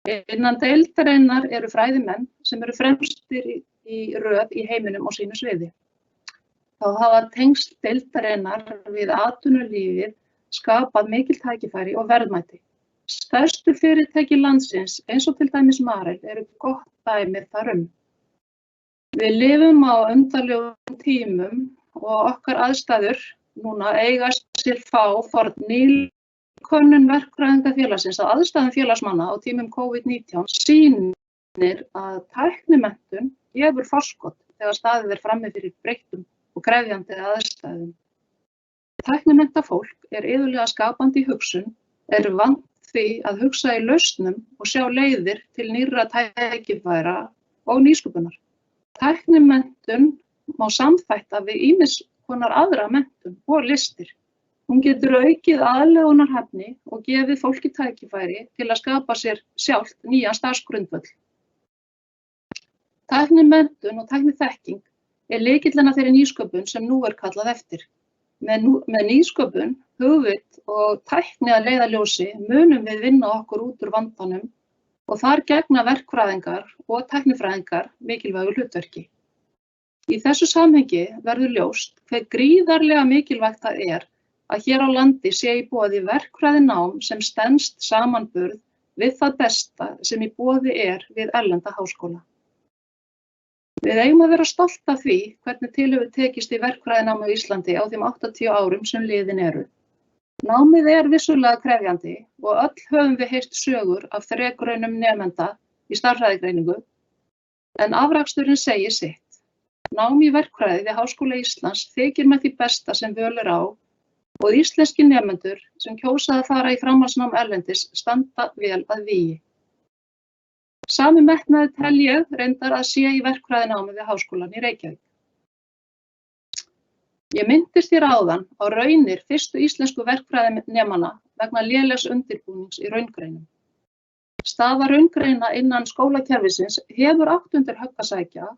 Innan deildarinnar eru fræðimenn sem eru fremstir í röð í heiminum á sínu sviði. Þá hafa tengsl deildarinnar við atvinnulífið skapað mikil tækifæri og verðmæti. Stærstu fyrirtæki landsins, eins og til dæmis Marel, eru gott dæmi þar Við lifum á undarlegum tímum og okkar aðstæður núna eiga sér forn nýkönnun Verkfræðingafélagsins að aðstæðum félagsmanna á tímum COVID-19 sýnir að tæknimenntun gefur forskot þegar staðið frammi fyrir breyttum og krefjandi aðstæðum. Tæknimenntað fólk iðulega skapandi í hugsun, vant því að hugsa í lausnum og sjá leiðir til nýrra tækifæra og nýsköpunar. Tæknimenntun má samþætta við ýmiss konar aðra menntun og listir. Hún getur aukið aðlögunarhæfni og gefið fólki tækifæri til að skapa sér sjálft nýjan starfsgrundvöll. Tæknimenntun og tækniþekking lykillinn að þeirri nýsköpun sem nú kallað eftir. Með nýsköpun, hugvit og tækni að leiðarljósi munum við vinna okkur út úr vandanum og þar gegna verkfræðingar og tæknifræðingar mikilvægu hlutverki. Í þessu samhengi verður ljóst hve gríðarlega mikilvægt það að hér á landi sé í boði verkfræðinám sem stenst samanburð við það besta sem í boði við erlenda háskóla. Við eigum að vera stolt af því hvernig til hefur tekist í verkfræðinámi á Íslandi á þeim 80 árum sem liðin eru. Námið vissulega krefjandi og öll höfum við heyrt sögur af þrekraunum nemenda í stærðfræðigreiningu, en afraksturinn segir sitt. Nám í verkfræði við Háskóla Íslands þykir með því besta sem völ á og íslenskir nemendur sem kjósa að fara í framhaldsnám erlendis standa vel að vígi. Sami metnaður tel ég reyndar að sé í verkfræðinámi við Háskólann í Reykjavík. Ég minntist hér áðan á raunir fyrstu íslensku verkfræðinemanna vegna lélegs undirbúnings í raungreinum. Staða raungreina innan skólakerfisins hefur átt undir högg að sækja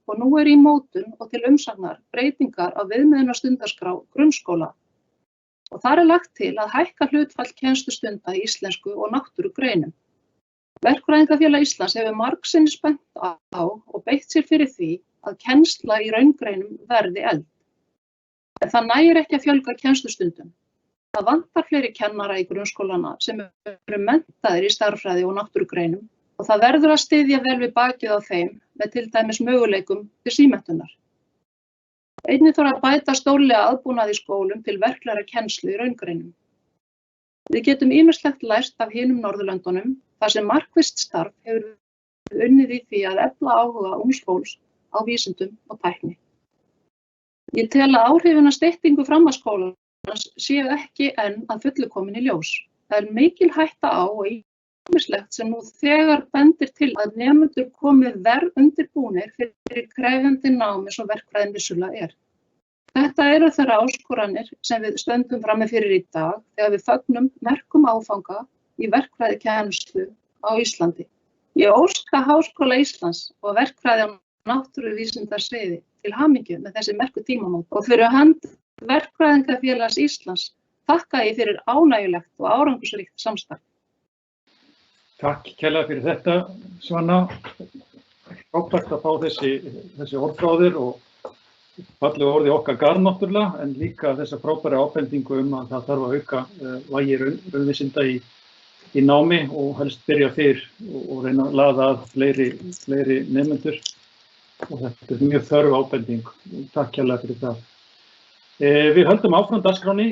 og nú í mótun og til umsagnar breytingar á viðmiðunarstundarskrá grunnskóla. Og þar lagt til að hækka hlutfall kennslustunda í íslensku og náttúrugreinum. Verkfræðingafélag Íslands hefur margsinnis bent á og beitt sér fyrir því að kennsla í raungreinum verði efld. En það nægir ekki að fjölga kennslustundum. Það vantar fleiri kennara í grunnskólana sem eru menntaðir í stærðfræði og náttúrugreinum og það verður að styðja vel við bakið á þeim með til dæmis möguleikum til símenntunar. Einnig þarf að bæta stórlega aðbúnað í skólum til verklegra kennslu í raungreinum. Við getum ýmislegt lært af hinum Norðurlöndunum þar sem markvisst starf hefur verið unnið í því að efla áhuga ungs fólks á vísindum og tækni. Ég tel að áhrifin af styttingu framhaldsskólans séu ekki enn að fullu komin í ljós. Það mikil hætta á og ýmislegt sem nú þegar bendir til að nemendur komi verr undirbúnir fyrir krefjandi námi sem verkfræðin vissulega er. Þetta eru þeirra áskoranir sem við stöndum frammi fyrir í dag þegar við fögnum merkum áfanga í verkfræðikennslu á Íslandi. Ég óska Háskóla Íslands og verkfræði á náttúruvísindasviði til hamingju með þessi merku tímamót og fyrir hönd Verkfræðingafélags Íslands þakka ég fyrir ánægjulegt og árangursríkt samstarf. Takk kærlega fyrir þetta, Svanna. Frábært að fá þessi orð frá þér og fallega orði okkar garð náttúrulega, en líka þessa frábæra ábendingu að það þarf að auka vægi raunvísinda í námi og helst byrja fyrr og reyna að laða að fleiri nemendur. Og þetta mjög þörf ábending. Takk kærlega fyrir það. Við höldum áfram dagskránni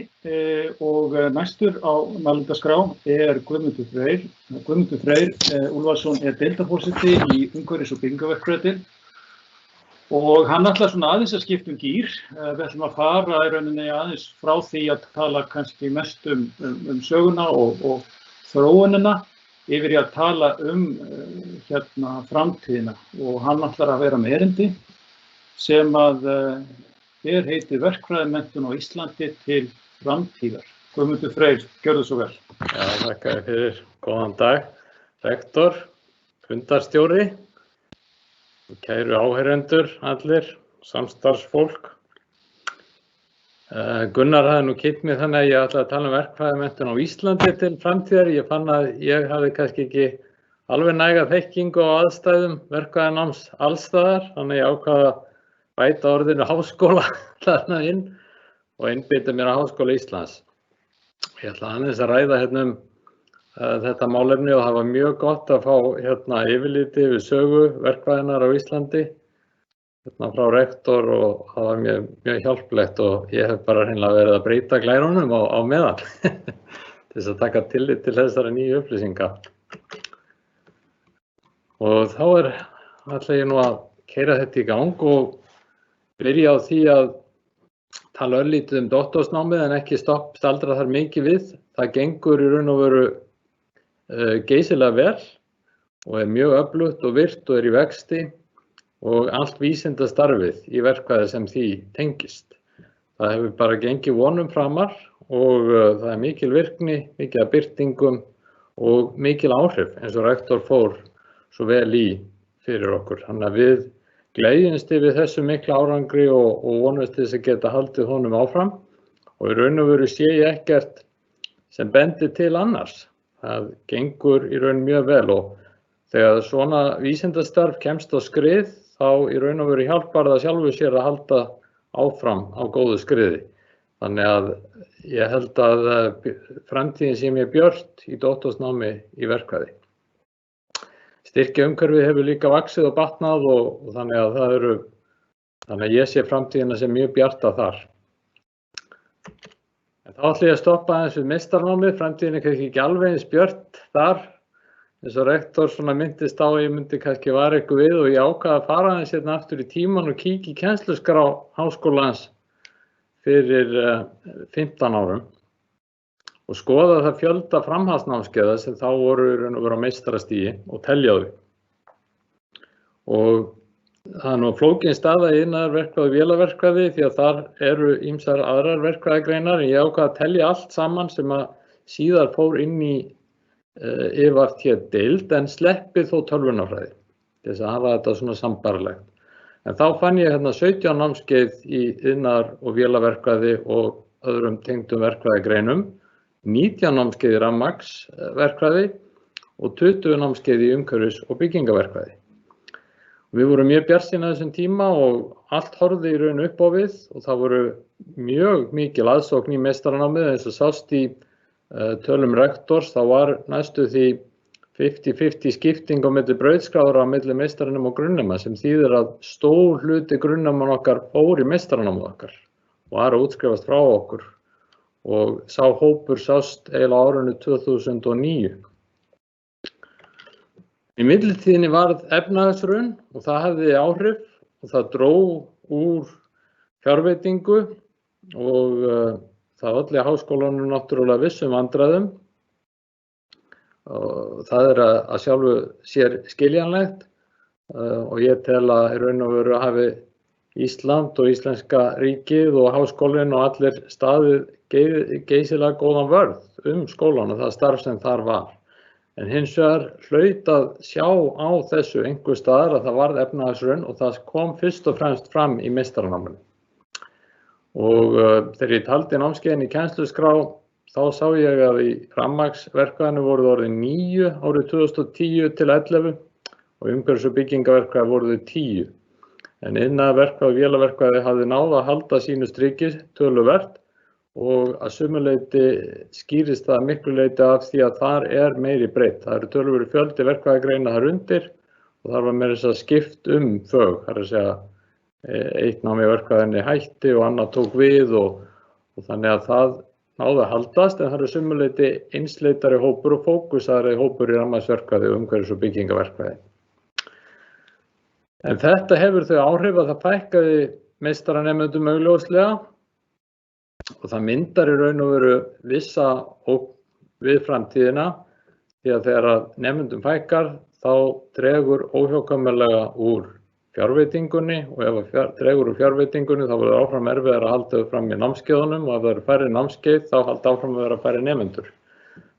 og næstur á málendaskrá Guðmundur Freyr. Guðmundur Freyr Úlfarsson deildarforseti í umhverfis- og byggingaverkfræðideild og hann ætlar svona aðeins að skipta gír. Við ætlum að fara í rauninni aðeins frá því að tala kannski mest um söguna og þróunina yfir í að tala framtíðina og hann ætlar að vera með erindi sem að heitir Verkfræðimenntun á Íslandi til framtíðar. Guðmundur Freyr, gjörðu svo vel. Já, þakka fyrir. Góðan dag, rektor, fundarstjóri, kæru áheyrendur allir, samstarfsfólk. Gunnar hafði nú kynnt mig þannig að ég ætlaði að tala um verkfræðimenntun á Íslandi til framtíðar. Ég fann að ég hafði kannski ekki alveg næga þekkingu á aðstæðum verkfræðináms allsstaðar, þannig að ég ákvað að bæta orðinu háskóla þarna inn og einbeita mér á Háskóla Íslands. Ég ætla aðeins að ræða þetta málefni og það var mjög gott að fá yfirliti yfir sögu verkfræðinnar á Íslandi frá rektor og það var mjög hjálplegt og ég hef bara hreinlega verið að breyta glærunum á meðan til þess að taka tillit til þessara nýju upplýsinga. Og þá ætla ég nú að keyra þetta í gang og byrja á því að tala örlítið doktorsnámið en ekki staldra þar mikið við. Það gengur í raun og veru geysilega vel og mjög öflugt og virkt og í vexti og allt vísindastarfið í verkfræði sem því tengist. Það hefur bara gengið vonum framar og það mikil virkni, mikið af birtingum og mikil áhrif eins og rektor fór svo vel í fyrir okkur. Þannig að við gleðjumst yfir þessu mikla árangri og vonumst til þess að geta haldið honum áfram og í raun og veru sé ég ekkert sem bendir til annars. Það gengur í raun mjög vel og þegar svona vísindastarf kemst á skrið þá í raun og veru hjálpar það sjálfu sér að halda áfram á góðu skriði. Þannig að ég held að framtíðin sé mér björt í doktorsnámi í verkfræði. Styrkjaumhverfið hefur líka vaxið og batnað og þannig að ég sé framtíðina sem mjög bjarta þar. En þá ætla ég að stoppa aðeins við meistarnámið, framtíðin kannski ekki alveg eins björt þar. Eins og rektor svona myndist á ég myndi kannski vara ykkur við og ég ákvað að fara aðeins hérna aftur í tíman og kíkja í kennsluskrá háskólans fyrir 15 árum. Og skoða það fjölda framhaldsnámskeiða sem þá voru á meistarastigi og telja þau. og það nú flókin staða í iðnaðarverkfræði og vélaverkfræði því að þar eru ýmsar aðrar verkfræðigreinar en ég ákvað að telja allt saman sem að síðar fór inn í IFT-deild en sleppi þó tölvunarfræði til þess að hafa þetta svona sambarlegt. En þá fann ég hérna 17 námskeið í iðnaðar- og vélaverkfræði og öðrum tengdum verkfræðigreinum, 19 námskeið í rafmagnsverkfræði og 20 námskeið í umhverfis- og byggingaverkfræði. Við vorum mjög bjartsýn að þessum tíma og allt horfði í raun upp á við og það voru mjög mikil aðsókn í meistaranámið eins og sást í tölum rektors, þá var næstu því 50-50 skipting á milli brautskráðra á milli meistaranema og grunnnema sem þýðir að stór hluti grunnnemann okkar fór í meistaranámið okkar og var að útskrifast frá okkur og sá hópur sást eiginlega á árinu 2009. Í millitíðinni varð efnahagshrun og það hafði áhrif og það dró úr fjárveitingu og það olli háskólanum náttúrulega vissum vandræðum. Og það að sjálfu sér skiljanlegt og ég tel að í raun og veru hafi Ísland og íslenska ríkið og háskólinn og allir staðið geysilega góðan vörð skólan og það starf sem þar var. En hins vegar hlaut að sjá á þessu einhver staðar að það varð efnahagshrun og það kom fyrst og fremst fram í meistaranáminu. Og þegar ég taldi námskeiðin í kennsluskrá þá sá ég að í rafmagnsverkfræðinu voru orðin 9 árið 2010 til 11 og umhverfis- og byggingaverkfræði voru 10. En iðnaðarverkfræði og vélaverkfræði hafði náð að halda sínu striki töluvert og að sumu leyti skýrist það miklu leyti af því að þar er meiri breidd. Það eru töluverður fjöldi verkfræðigreina þar undir og þar var meira þess að skipt fög. Það er að segja eitt nám í verkfræðinni hætti og annað tók við og þannig að það náði að haldast en það eru sumu leyti einsleitari hópur og fókusari hópur í rafmagnsverkfræði og umhverfis- og byggingaverkfræði. En þetta hefur þau áhrif að það fækkaði meistaranemendum augljóslega og það myndar í raun og veru vissa ógn við framtíðina því að þegar að nemendum fækkar þá dregur óhjákvæmilega úr fjárveitingunni og ef það dregur úr fjárveitingunni þá verður áfram erfiðara að halda fram í námskeiðunum og ef það eru færri námskeið þá halda áfram að vera færri nemendur.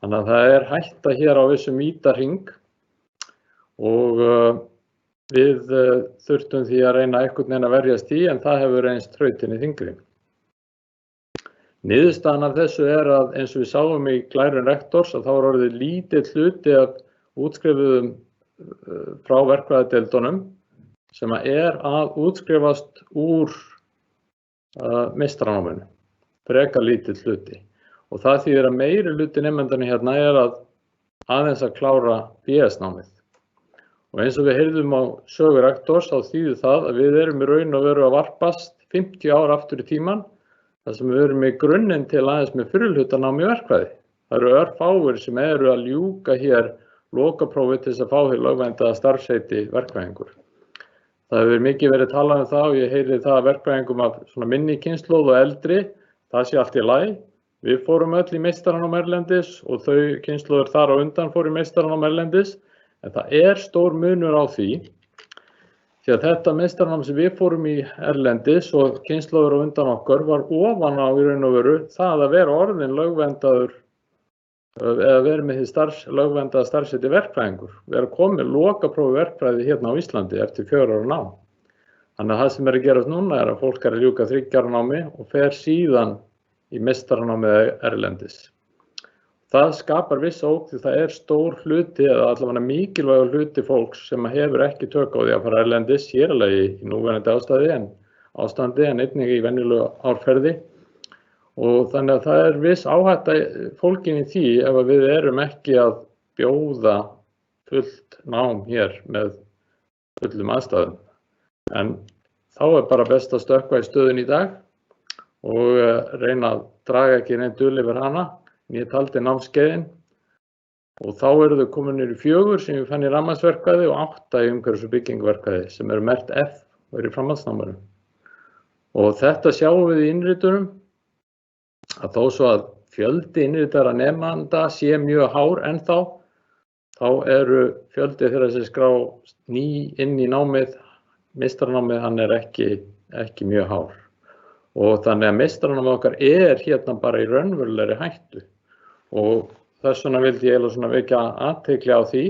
Þannig að það er hætta hér á þessum vítahring og við þurftum því að reyna einhvern veginn að verjast í en það hefur reynst þrautinni þyngri. Niðurstaðan af þessu er að eins og við sáum í glærun rektors að þá var orðið lítill hluti af útskrifuðum frá verkfræðideildunum sem er að útskrifast úr meistaranáminu, frekar lítill hluti. Og það þýðir að meiri hluti nemendanna hérna er að aðeins að klára BS-námið. Og eins og við heyrðum á sögu rektors þá þýðir það að við erum í raun og veru að varpast 50 ár aftur í tíman þar sem við erum í grunninn til aðeins með fyrrihlutanám í verkfræði. Það eru örfáir sem eru að ljúka hér lokaprófi til þess að fá hér lögverndaða starfsheiti verkfræðingur. Það hefur mikið verið talað um það og ég heyri það að verkfræðingum af svona minni kynslóð og eldri, það sé allt í lagi. Við fórum öll í meistaranám erlendis og þau kynslóður þar á undan fóru í meistaranám erlendis, en það er stór munur á því. Því að þetta meistaranám sem við fórum í erlendis og kynslóður á undan okkur var ofan á í raun og veru það að vera orðin lögverndaður eða vera með því lögverndaða starfsheiti verkfræðingur. Vera komið lokaprófi verkfræði hérna á Íslandi eftir 4 ára nám. Þannig að það sem er að gerast núna er að fólk er að ljúka 3 ára námi og fer síðan í meistaranámið erlendis. Það skapar vissa ógn því það er stór hluti eða allavega mikilvægur hluti fólks sem hefur ekki tök á því að fara erlendis sér alveg í núverandi ástandi en einnig í venjulegu árferði og þannig að það er viss áhætta fólkin í því ef við erum ekki að bjóða fullt nám hér með fullum aðstæðum. En þá er bara best að stökkva í stöðun í dag og reyna að draga ekki neitt dul yfir hana. Ég taldi námskeiðin og þá eru þau komin niður í 4 sem ég fann í rafmagnsverkfræði og 8 í umhverfis- og byggingaverkfræði sem eru merkt F og eru í framhaldsnáminu. Og þetta sjáum við í innritunum að þó svo að fjöldi innritara nemanda sé mjög hár ennþá þá eru fjöldi þeirra sem skrá ný inn í námið, meistaranámið, hann ekki mjög hár. Og þannig að meistaranámið okkar hérna bara í raunverulegri hættu. Og þess vegna vildi ég svona vekja athygli á því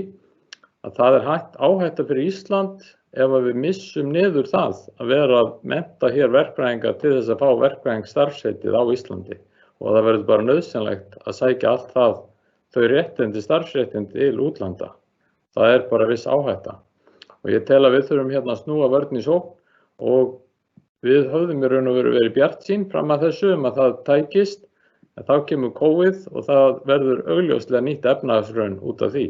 að það áhætta fyrir Ísland ef við missum niður það að vera að mennta hér verkfræðinga til þess að fá verkfræðingsstarfsheitið á Íslandi. Og það verður bara nauðsynlegt að sækja allt það, þau réttindi, starfsréttindi til útlanda. Það bara viss áhætta. Og ég tel að við þurfum hérna að snúa vörn í sókn og við höfðum í raun og veru verið bjartsýn fram að þessu að það tækist, en þá kemur COVID og það verður augljóslega nýtt efnahagshrun út af því.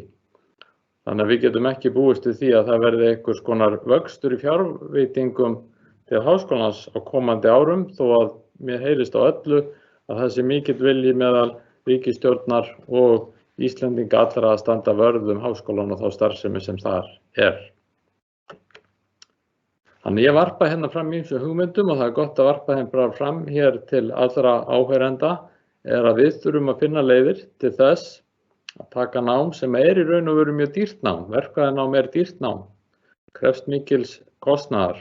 Þannig að við getum ekki búist við því að það verði einhvers konar vöxtur í fjárveitingum til háskólans á komandi árum, þó að mér heyrist á öllu að það sé mikill vilji meðal ríkisstjórnar og Íslendinga allra að standa vörð háskólan og þá starfsemi sem þar Þannig ég varpa hérna fram ýmsum hugmyndum og það gott að varpa hérna fram hér til allra áheyrenda að við þurfum að finna leiðir til þess að taka nám sem í raun og veru mjög dýrt nám. Verkfræðinám dýrt nám, krefst mikils kostnaðar.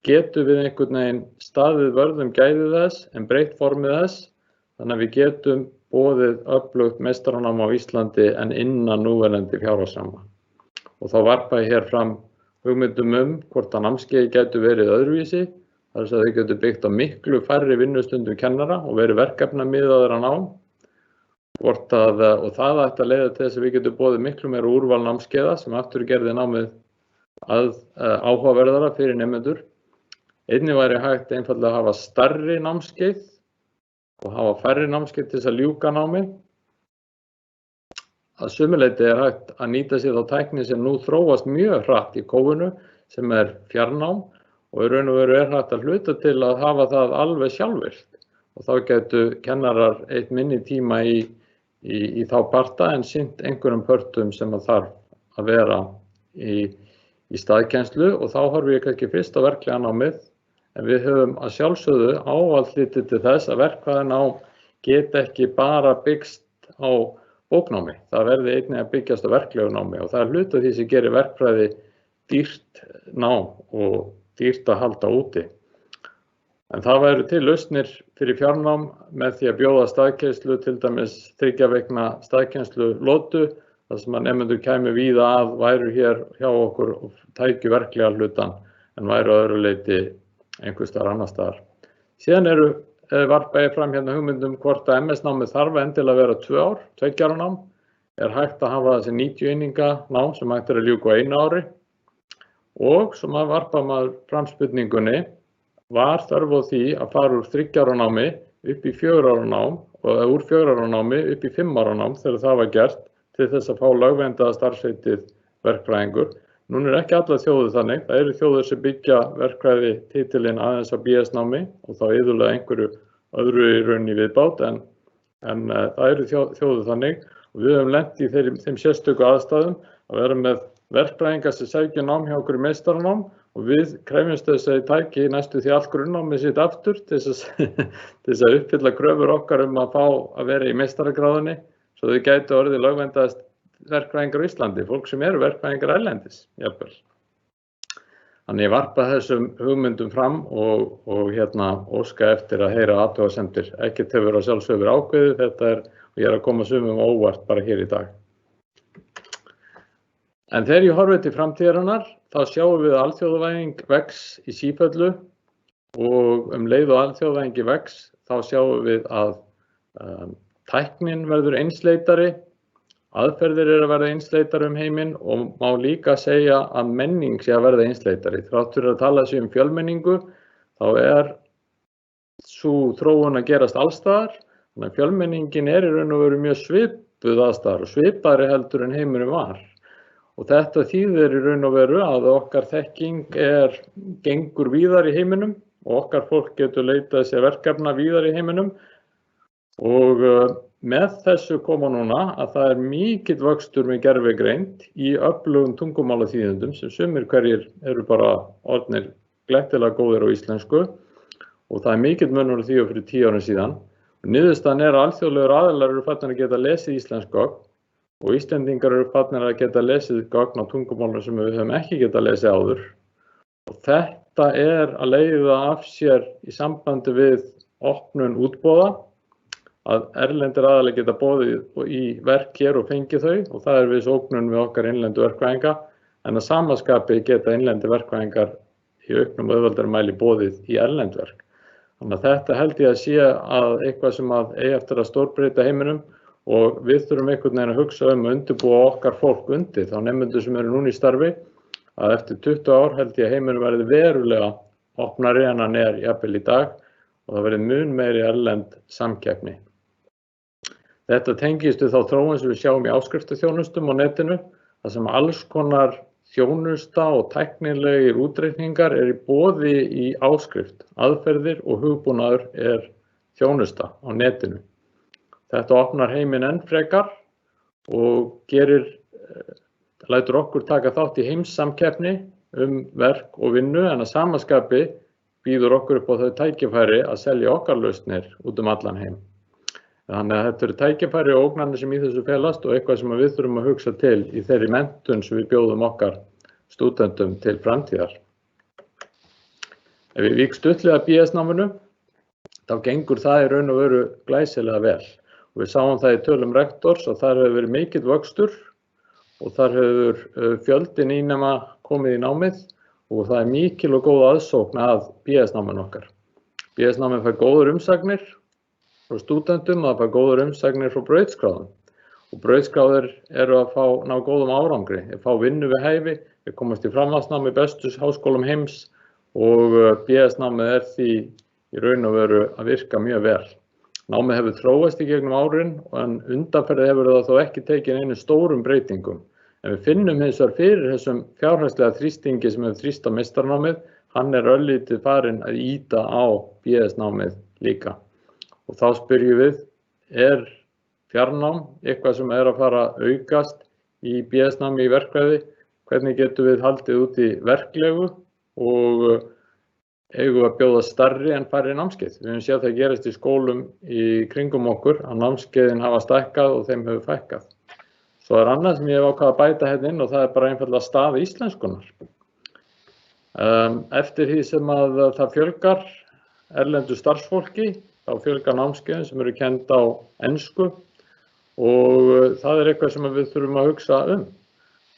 Getum við einhvern veginn staðið vörð gæði þess en breytt formið þess, þannig að við getum boðið öflugt meistaranám á Íslandi en innan núverandi fjárhagsramma. Og þá varpa ég hér fram hugmyndum hvort að námskeiði gætu verið öðruvísi, þar að þau gætu byggt á miklu færri vinnustundum kennara og verið verkefnamiðaðra nám. Og það ætti að leiða til þess að við getum boðið miklu meira úrval námskeiða sem aftur gerði námið áhugaverðara fyrir nemendur. Einnig væri hægt einfaldlega að hafa stærri námskeið og hafa færri námskeið til þess að ljúka námi. Að sumu leyti hægt að nýta sér þá tækni sem nú þróast mjög hratt í kófinu sem fjarnám og í raun og veru hægt að hluta til að hafa það alveg sjálfvirkt. Og þá gætu kennarar eitt minni tíma í þá parta en sinnt einhverjum pörtum sem þarf að vera í staðkennslu og þá horfum ég kannski fyrst á verklega námið en við höfum að sjálfsögðu ávallt litið til þess að verkfræðinám get ekki bara byggst á bóknámi. Það verði einnig að byggjast á verklegu námi og það hluta því sem gerir verkfræði dýrt nám og dýrt að halda úti. En það væru til lausnir fyrir fjarnám með því að bjóða staðkennslu, til dæmis 3 vikna staðkennslu lotu, þar sem að nemendur kæmu víða að, væru hér hjá okkur og tækju verklega hlutan en væru að öðru leyti einhvers staðar annars staðar. Síðan varpa ég fram hérna hugmyndum hvort að MS-námið þarf endilega að vera 2 ár, 2 ára nám, hægt að hafa þessi 90 eininga nám sem hægt að ljúka á 1 ári og sem að varpa maður fram spurningunni var þörf á því að fara úr 3 ára námi upp í 4 ára nám og úr 4 ára námi upp í 5 ára nám þegar það var gert til þess að fá lögverndaða starfsheitið verkfræðingur. Núna ekki allar þjóðir þannig, það eru þjóðir sem byggja verkfræði titilinn aðeins á BS-námi og þá iðulega einhverju öðru í rauninni viðbát en það eru þjóðir þannig og við höfum lent í þeim sérstöku aðstæðum að vera með verkfræðingar sem sækja nám hjá okkur í meistaranám og við krefjumst þess að tæki næstu því allt grunnnámið sitt aftur til þess að uppfylla kröfur okkar að fá að vera í meistaragráðunni svo þau gætu orðið lögverndaðast verkfræðingar á Íslandi, fólk sem eru verkfræðingar erlendis, jafnvel. Þannig ég varpa þessum hugmyndum fram og óska eftir að heyra athugasemdir. Ekkert hefur að sjálfsögur ákveðið þetta og ég að koma sumum óvart bara hér í dag. En þegar ég horfi til framtíðarinnar, þá sjáum við að alþjóðavæðing vex í sífellu og leið og alþjóðavæðingi vex, þá sjáum við að tæknin verður einsleitari, aðferðir að verða einsleitari heiminn og má líka segja að menning sé að verða einsleitari. Þrátt fyrir að tala sig fjölmenningu, þá sú þróun að gerast allstaðar, þannig að fjölmenningin í raun og veru mjög svipuð aðstæðar og svipari heldur en heimurinn var. Og þetta þýðir í raun og veru að okkar þekking gengur víðar í heiminum og okkar fólk getur leitað sér verkefna víðar í heiminum og með þessu koma núna að það mikill vöxtur með gervigreind í öflugum tungumálaþýðendum sem sumir hverjir eru bara orðnir glettilega góðir á íslensku og það mikill munur því fyrir 10 árum síðan. Og niðurstaðan að alþjóðlegur aðilar eru farnir að geta lesið íslensk gögn og Íslendingar eru farnir að geta lesið gögn á tungumálum sem við höfum ekki getað lesið áður. Og þetta að leiða af sér í sambandi við opnun útboða, að erlendir aðilar geta boðið í verk hér og fengið þau, og það við ógnun við okkar innlendu verkfræðinga, en að sama skapi geta innlendir verkfræðingar í auknum og auðveldari mæli boðið í erlend verk. Þannig að þetta held ég að sé að eitthvað sem eigi eftir að stórbreyta heiminum, og við þurfum einhvern veginn að hugsa að undirbúa okkar fólk undir þá nemendur sem eru núna í starfi, að eftir 20 ár held ég að heiminum verði verulega opnari en hann jafnvel í dag, og það verði mun meiri erlend samkeppni. Þetta tengist við þá þróun sem við sjáum í áskriftarþjónustum á netinu, þar sem alls konar þjónusta og tæknilegir útreikningar í boði í áskrift, aðferðir og hugbúnaður þjónusta á netinu. Þetta opnar heiminn enn frekar og lætur okkur taka þátt í heimssamkeppni verk og vinnu, en að sama skapi býður okkur upp á þau tækifæri að selja okkar lausnir út allan heim. Þannig að þetta eru tækifæri og ógnanir sem í þessu felast og eitthvað sem við þurfum að hugsa til í þeirri menntun sem við bjóðum okkar stúdentum til framtíðar. Ef við vík stuttlega að BS-náminu, þá gengur það í raun og veru glæsilega vel. Og við sáum það í tölum rektors og þar hefur verið mikill vöxtur og þar hefur fjöldi nýnema komið í námið og það mikil og góð aðsókn að BS-náminu okkar. BS-námið fær góðar umsagnir frá stúdentum, það fær góðar umsagnir frá brautskráðum. Og brautskráðir eru að ná góðum árangri, fá vinnu við hæfi, við komast í framhaldsnámi í bestu háskólum heims og BS-námið því í raun og veru að virka mjög vel. Námið hefur þróast í gegnum árin, en undanferðið hefur það þó ekki tekið einu stórum breytingum. En við finnum hins vegar fyrir þessum fjárhagslega þrýstingi sem hefur þrýst á meistaranámið, hann örlítið farinn að ýta á BS-námið líka. Og þá spyrjum við, fjarnám eitthvað sem að fara að aukast í BS-námi í verkfræði? Hvernig getum við haldið út í verklegu og eigum að bjóða stærri en færri námskeið? Við höfum séð það gerast í skólum í kringum okkur að námskeiðin hafa stækkað og þeim hefur fækkað. Svo annað sem ég hef ákvað að bæta hérna inn og það bara einfaldlega staða íslenskunnar. Eftir því sem að það fjölgar erlendu starfsfólki, þá fjölgar námskeiðin sem eru kennd á ensku og það eitthvað sem við þurfum að hugsa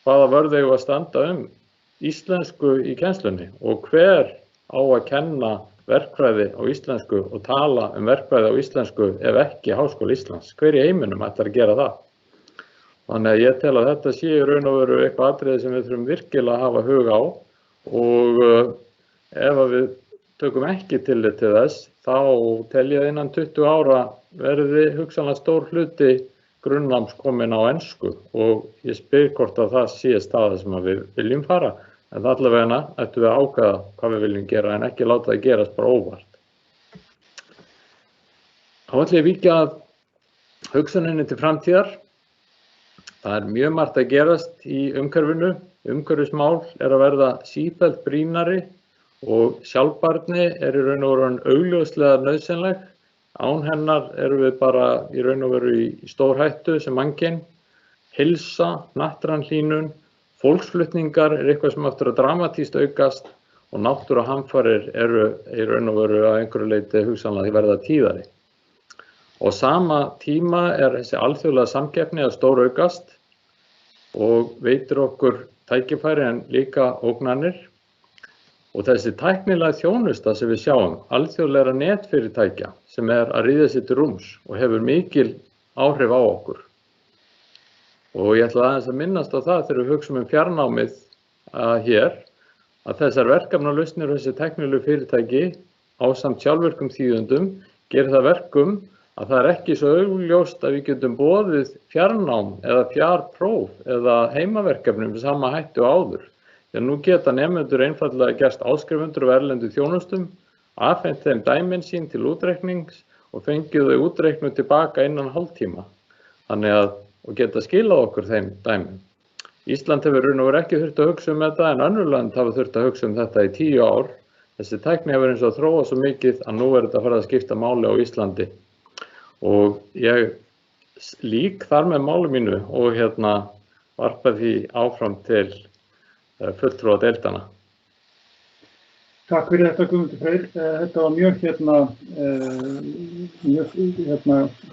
Hvaða vörð eigum að standa íslensku í kennslunni og hver á að kenna verkfræði á íslensku og tala verkfræði á íslensku ef ekki Háskóli Íslands? Hver í heiminum ætlar að gera það? Þannig að ég tel að þetta sé í raun og veru eitthvað atriði sem við þurfum virkilega að hafa hug á og ef við tökum ekki tillit til þess, þá tel ég innan 20 ára verði hugsanlega stór hluti grunnnáms komin á ensku og ég spyr hvort að það sé staða sem við viljum fara. En allavega ættum við að ákveða hvað við viljum gera en ekki láta það gerast bara óvart. Þá ætlum ég víkja að hugsuninni til framtíðar. Það mjög margt að gerast í umhverfinu. Umhverfismál að verða sífellt brýnari og sjálfbærni í raun og veru augljóslega nauðsynleg. Án hennar við bara í raun og veru í stórhættu sem mannkyn. Heilsa, hnattræn fólksflutningar eitthvað sem eftir að dramatískt aukast og náttúruhamfarir í raun og veru að einhverju leyti hugsanlega verða tíðari. Og sama tíma þessi alþjóðlega samkeppni að stóraukast og veitir okkur tækifæri en líka ógnanir. Og þessi tæknilega þjónusta sem við sjáum, alþjóðlega netfyrirtækja sem að ríða sér til rúms og hefur mikil áhrif á okkur. Og ég ætla aðeins að minnast á það þegar við hugsum fjarnámið hér, að þessar verkefnalausnir og þessi tæknilegu fyrirtæki ásamt sjálfvirkum þýðendum gerir það verkum að það ekki svo augljóst að við getum boðið fjarnám eða fjarpróf eða heimaverkefnum við sama hættu áður. Þegar nú geta nemendur einfaldlega gerst áskrifundur af erlendu þjónustum, afhent þeim dæmin sín til útreiknings og fengið þau útreiknu tilbaka innan hálftíma. Þannig og geta skilað okkur þeim dæmum. Ísland hefur raun og veru ekki þurft að hugsa þetta en önnur lönd hafa þurft að hugsa þetta í 10 ár. Þessi tækni hefur eins og þróað svo mikið að nú þetta farið að skipta máli á Íslandi. Og ég lík þar með máli mínu og varpa því áfram til fulltrúa deildanna. Takk fyrir þetta, Guðmundur Freyr. Þetta var mjög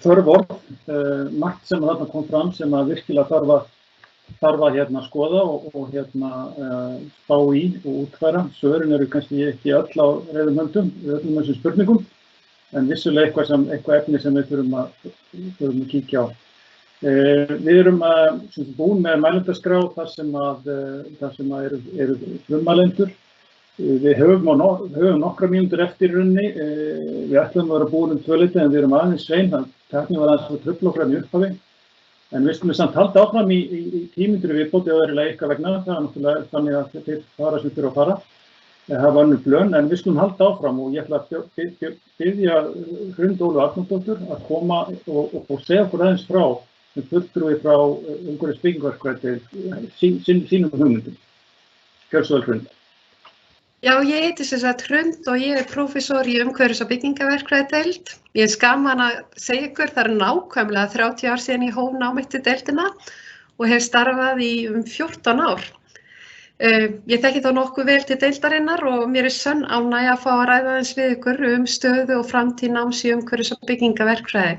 þörf orð, margt sem þarna kom fram sem að virkilega þarf að skoða og spá í og útfæra. Svörin eru kannski ekki öll á reiðum höndum, öllum þessum spurningum, en vissulega eitthvað efni sem við þurfum að kíkja á. Við erum búin með mælendaskrá þar sem eru frummælendur. Við höfum nokkra mínútur eftir í rauninni. Við ætlum að vera búin 2 en við erum aðeins sein, tæknin var aðeins að trufla okkur í upphafi. En við skulum samt halda áfram í 10 mínútur viðbót eða verulega eitthvað vegna. Það er náttúrulega þannig að þeir fara sem þurfa að fara. Það var önnur plön, en við skulum halda áfram og ég ætla að biðja Hrund Ólu Arnórsdóttur að koma og segja okkur aðeins frá sem fulltrúi frá umhverfis byggingarverkfræði sínum hugmyndum. Gjörðu svo vel, Hrund. Já, ég heiti sem sagt Hrund og ég prófessor í umhverfis- og byggingarverkfræðideild. Ég gaman að segja ykkur, það nákvæmlega 30 ár síðan ég hóf nám mitt í deildina og hef starfað í 14 ár. Ég þekki þá nokkuð vel til deildarinnar og mér sönn ánægja að fá að ræða aðeins við ykkur stöðu og framtíð náms í umhverfis- og byggingarverkfræði.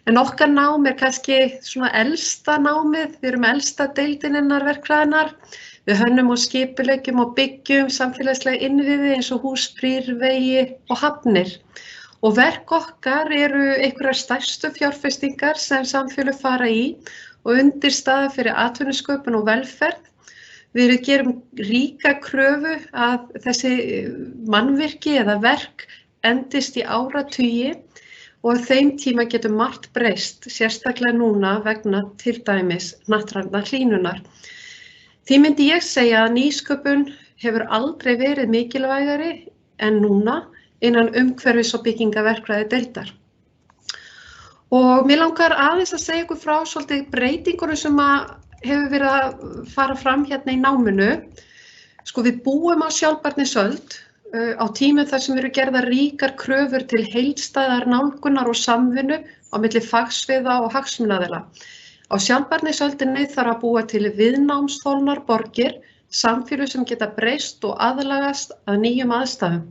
En okkar nám kannski svona elsta námið, við erum elsta deildin innan verkfræðinnar. Við hönnum og skipuleggjum og byggjum samfélagslega innviði eins og hús, brýr, vegi og hafnir. Og verk okkar eru einhverjar stærstu fjárfestingar sem samfélög fara í og undirstaða fyrir atvinnusköpun og velferð. Við gerum ríka kröfu að þessi mannvirki eða verk endist í áratugi og á þeim tíma getur margt breyst, sérstaklega núna vegna til dæmis hnattrænnar hlýnunar. Því myndi ég segja að nýsköpun hefur aldrei verið mikilvægari en núna innan umhverfis- og byggingarverkfræði deildar. Og mér langar aðeins að segja ykkur frá svolítið breytingunum sem hefur verið að fara fram hérna í náminu. Sko við búum á sjálfbærnisöld á tímum þar sem eru gerðar ríkar kröfur til heildstæðar nálgunar og samvinnu á milli fagsviða og hagsmunaaðila. Á sjálfbærnisöldinni þarf að búa til viðnámsþolnar borgir, samfélög sem geta breyst og aðlagast að nýjum aðstæðum.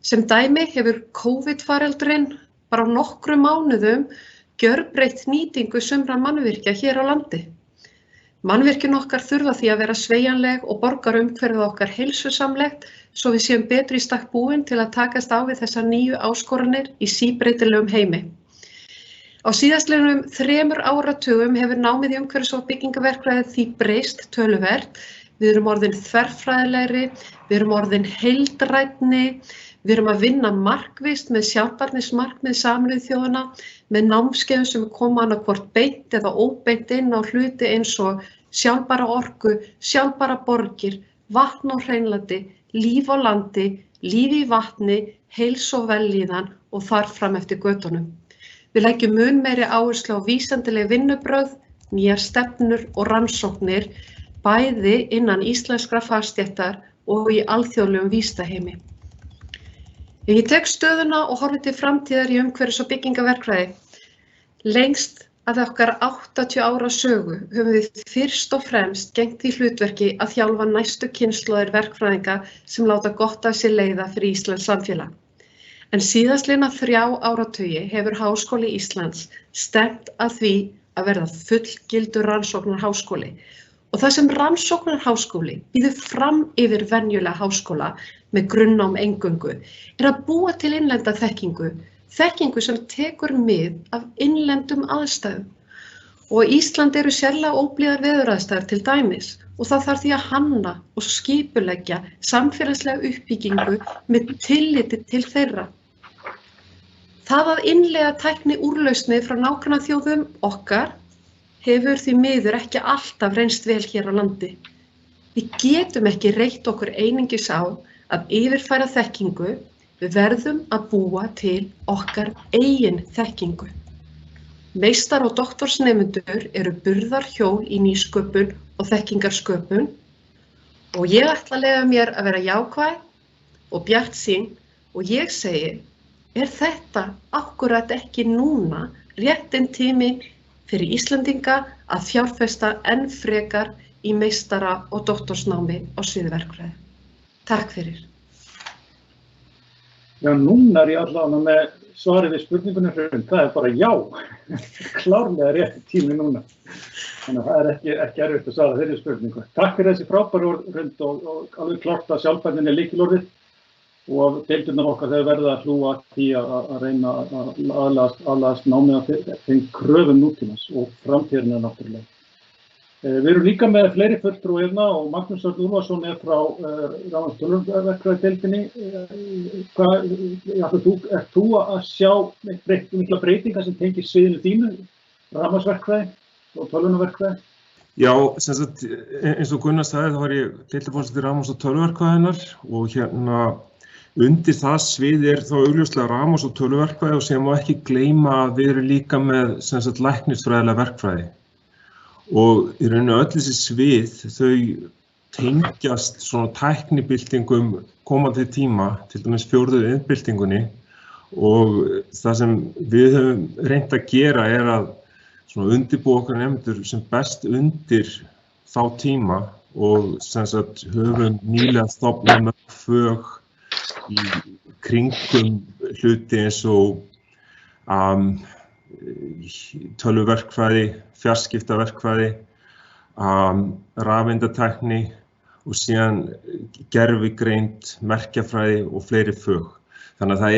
Sem dæmi hefur COVID-faraldurinn bara á nokkrum mánuðum gjörbreytt nýtingu sumra mannvirkja hér á landi. Mannvirkin okkar þurfa því að vera sveigjanleg og borgarumhverfið okkar heilsusamlegt svo við séum betri í stakk búin til að takast á við þessar nýju áskoranir í síbreytilegum heimi. Á síðastliðnum 3 áratugum hefur námið í umhverfis- og byggingarverkfræði því breyst töluvert. Við erum orðin þverfræðilegri, við erum orðin heildrænni, við erum að vinna markvisst með sjálfbærnismarkmið Sameinuðu þjóðanna með námskeiðum sem koma annaðhvort beint eða óbeint inn á hluti eins og sjálfbæra orku, sjálfbæra borgir, vatn og hreinlæti, líf á landi, líf í vatni, heilsu og vellíðan og þar fram eftir götunum. Við leggjum mun meiri áherslu á vísindaleg vinnubrögð, nýjar stefnur og rannsóknir, bæði innan íslenskra fagstéttar og í alþjóðlegum vísindaheimi. Ég tek stöðuna og horfi til framtíðar í umhverfis- og byggingarverkfræði. Lengst af okkar 80 ára sögu höfum við fyrst og fremst gegnt því hlutverki að þjálfa næstu kynslóðir verkfræðinga sem láta gott af sér leiða fyrir Íslands samfélag. En síðastliðna 3 áratugi hefur Háskóli Íslands stefnt að því að verða fullgildur rannsóknarháskóli. Og það sem rannsóknarháskóli býður fram yfir venjulega háskóla með grunnnám eingöngu að búa til innlenda þekkingu sem tekur mið af innlendum aðstæðum. Og Ísland eru sérlega óblíðar veðuraðstæður til dæmis og það þarf því að hanna og skipuleggja samfélagslega uppbyggingu með tilliti til þeirra. Það að innleiða tækni úrlausnir frá nágrannaþjóðum okkar hefur því miður ekki alltaf reynst vel hér á landi. Við getum ekki reitt okkur einungis á að yfirfæra þekkingu, við verðum að búa til okkar eigin þekkingu. Meistar- og doktorsnemendur eru burðarhjól í nýsköpun og þekkingarsköpun og ég ætla að leyfa mér að vera jákvæð og bjartsýn og ég segi, þetta akkúrat ekki núna réttinn tími fyrir Íslendinga að fjárfesta enn frekar í meistara- og doktorsnámi á sviði verkfræði. Takk fyrir. Já, núna ég allavega með svarið við spurningunni Hrund, það bara já, klárlega rétt tími núna. Þannig að það ekki erfitt að svara þeirri spurningu. Takk fyrir þessi frábæru orð Hrund og alveg klárt að sjálfbærnin lykilorðið og deildirnar okkar þegar verða að hlúa því að reyna að aðlagast námið að þeim kröfum nútímans og framtíðina náttúrulega. Við erum líka með fleiri fulltrúa hérna og Magnús Örn Úlfarsson frá rafmagns- og tölvuverkfræðideildinni. Ert þú að sjá mikla breytingar sem tengir sviðinu þínu, rafmagnsverkfræði og tölvuverkfræði? Já, sem sagt, eins og Gunnar sagði, þá var ég deildarforseti rafmagns- og tölvuverkfræðinnar og undir það svið þá augljóslega rafmagns- og tölvuverkfræði og sem má ekki gleyma að við erum líka með sem sagt læknisfræðilega verkfræði. Og í rauninu öll þessi svið, þau tengjast svona tæknibyltingum komandi tíma, til dæmis 4. iðnbyltingunni og það sem við höfum reynt að gera að svona undirbúa okkar nemendur sem best undir þá tíma og sem sagt höfum nýlega stofnað mörg fög í kringum hluti eins og tölvuverkfræði, fjarskiptaverkfræði, rafeindatækni og síðan gervigreind, merkjafræði og fleiri fög. Þannig að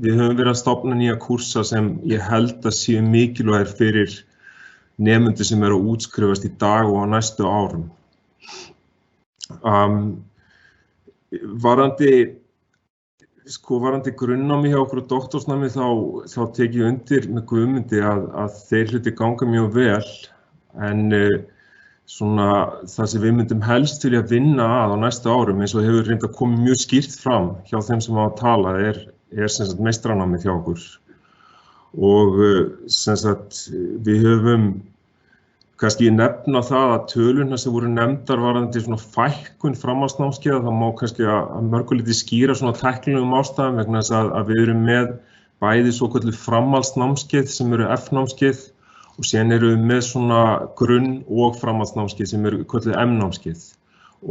við höfum verið að stofna nýja kúrsa sem ég held að séu mikilvægir fyrir nemendur sem eru að útskrifast í dag og á næstu árum. Varðandi grunnnámi hjá okkur og doktorsnámi þá tek ég undir með Guðmundi að þeir hluti ganga mjög vel en svona það sem við myndum helst vilja vinna að á næstu árum eins og hefur reyndar komið mjög skýrt fram hjá þeim sem hafa talað sem sagt meistaranámið hjá okkur og sem sagt við höfum kannski nefna það að tölurnar sem voru nefndar varðandi svona fækkun framhaldsnámskeiða, það má kannski að mörgulítið skýra svona tæknilegum ástæðum vegna þess að við erum með bæði svokölluð framhaldsnámskeið sem eru F-námskeið og síðan eru við með svona grunn- og framhaldsnámskeið sem eru kölluð M-námskeið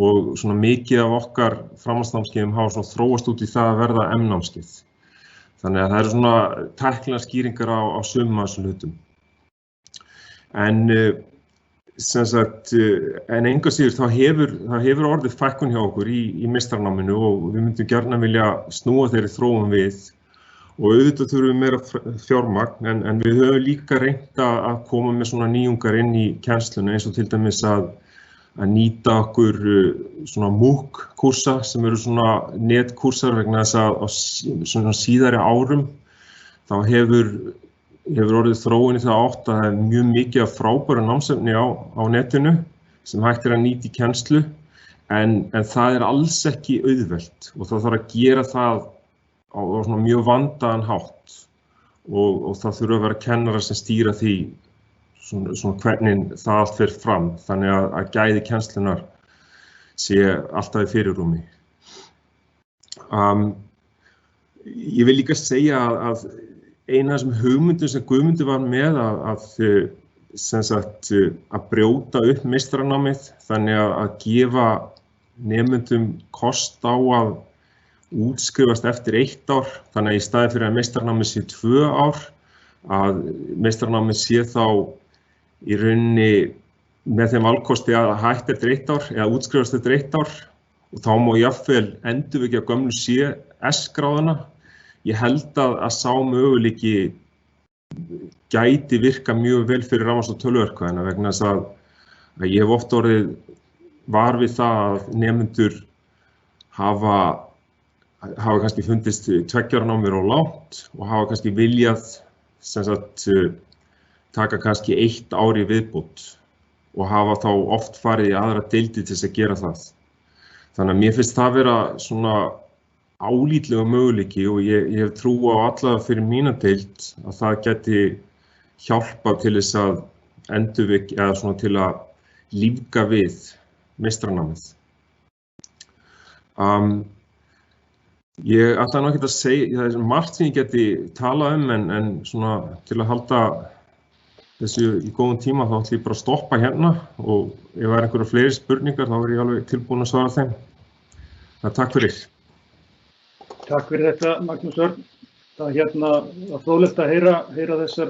og svona mikið af okkar framhaldsnámskeiðum hafa svona þróast út í það að verða M-námskeið. Þannig að það eru svona tæknilegar skýringar á sumum af þessum hlutum. En engu að síður þá hefur orðið fækkun hjá okkur í meistaranáminu og við myndum gjarnan vilja snúa þeirri þróun við og auðvitað þurfum við meira fjármagn en við höfum líka reynt að koma með svona nýjungar inn í kennsluna eins og til dæmis að nýta okkur svona MOOC-kúrsa sem eru svona netkúrsar vegna þess að á svona síðari árum þá hefur orðið þróun í það átt að það er mjög mikið af frábæru námsefni á netinu sem hægt að nýta í kennslu en það er alls ekki auðvelt og það þarf að gera það á svona mjög vandaðan hátt og það þurfa að vera kennarar sem stýra því svona hvernig það allt fer fram þannig að gæði kennslunar sé alltaf í fyrirrúmi. Ég vil líka segja að eina af þessum hugmyndum sem Guðmundur var með að brjóta upp meistaranámið þannig að gefa nemendum kost á að útskrifast eftir 1 ár þannig að í staði fyrir að meistaranámið sé 2 ár að meistaranámið sé þá í rauninni með þeim valkosti að hætta eftir 1 ár eða útskrifast eftir 1 ár og þá má jafnvel endurvekja gömlu CS-gráðuna. Ég held að sá möguleiki gæti virka mjög vel fyrir rafmagns- og tölvuverkfræðina vegna þess að ég hef oft orðið var við það að nemendur hafa kannski fundist 2 ára námið of langt og hafa kannski viljað sem sagt taka kannski 1 ár í viðbót og hafa þá oft farið í aðra deildir til þess að gera það. Þannig að mér finnst það vera svona álítlega möguleiki og ég hef trú á allavega fyrir mína deild að það geti hjálpa til þess að endurvekja eða svona til að lífga við meistaranámið. Ég ætla nú ekkert að segja, það er margt sem ég geti talað en svona til að halda þessu í góðum tíma þá ætlum ég bara að stoppa hérna og ef það einhverja fleiri spurningar þá ég alveg tilbúin að svara þeim. Takk fyrir. Takk fyrir þetta, Magnús Örn. Það er fróðlegt að heyra þessar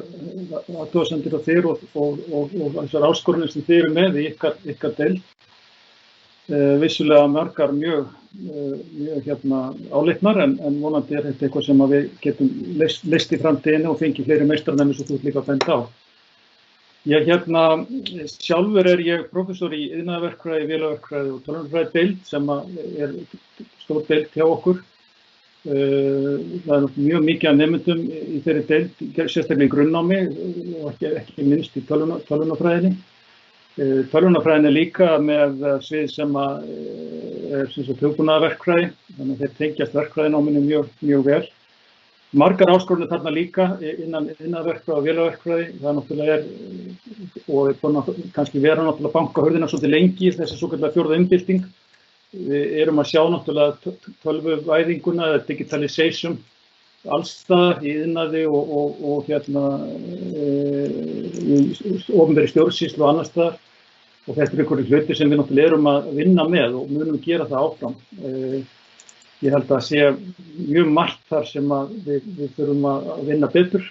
athugasemdir á þér og þessar áskoranir sem þið eru með í ykkar deild. Vissulega margar mjög áleitnar en vonandi þetta eitthvað sem við getum leyst í framtíðinni og fengið fleiri meistaranemar sem þú ert líka að benda á. Sjálfur ég prófessor í iðnaðarverkfræði, vélaverkfræði og tölvunarfræði deild sem er stór deild hjá okkur. Það er mjög mikið af nemendum í þeirri deild, sérstaklega í grunnnámi og ekki minnst í tölvunarfræðinni. Tölvunarfræðin er líka með svið sem er hugbúnaðarverkfræði, þannig að þeir tengjast verkfræðináminu mjög vel. Margar áskoranir þarna líka innan iðnaðarverkfræði og vélaverkfræði. Það náttúrulega og er búin að kannski vera náttúrulega bankahurðina svolítið lengi, þessi svokallaða fjórða umbylting. Við erum að sjá náttúrulega tölvuvæðinguna eða digitalization alls staðar í iðnaði og í opinberri stjórnsýslu og annars staðar. Og þetta er einhverjir hlutir sem við náttúrulega erum að vinna með og munum gera það áfram. Ég held að sé mjög margt þar sem við þurfum að vinna betur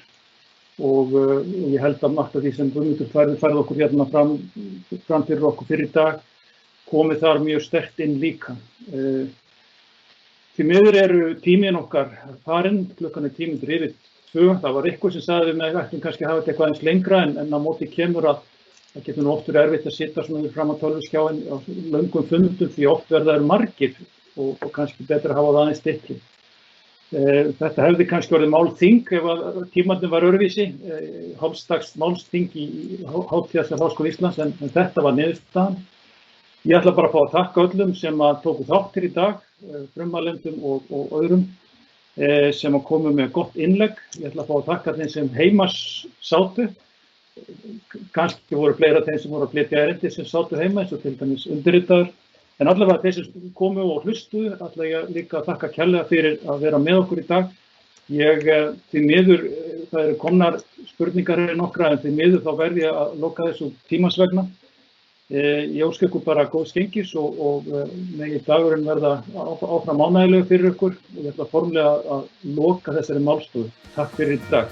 og ég held að margt af því sem Guðmundur færði okkur hérna fram fyrir okkur fyrir í dag komið þar mjög sterkt inn líka. Því miður tíminn okkar farinn, klukkan er 2:10. Það var eitthvað sem sagði við með ætlum kannski að hafa þetta eitthvað eins lengra en á móti kemur að það getur nú oft verið erfitt að sitja svona fram á tölvuskjáin á löngum fundum því oft verða margir og kannski betra að hafa það aðeins styttri. Þetta hefði kannski orðið málþing ef tímarnir var öðruvísi, hálfsdags málþing í Hátíðasal Háskóla Íslands en þetta var niðurstaðan. Ég ætla bara að fá að þakka öllum sem tóku þátt hér í dag, frummælendum og öðrum sem komu með gott innlegg. Ég ætla að fá að þakka þeim sem heima sátu. Kannski voru fleira þeim sem voru að flytja erindi sem sátu heima eins og til dæmis undirritaður. En allavega þeir sem komu og hlustuðu ætla ég líka að þakka kærlega fyrir að vera með okkur í dag. Því miður, það eru komnar spurningar nokkra en því miður þá verð ég að loka þessu tímans vegna. Ég óska ykkur bara góðs gengis og megi dagurinn verða áfram ánægjulegur fyrir ykkur og ég ætla formlega að loka þessari málstofu. Takk fyrir í dag.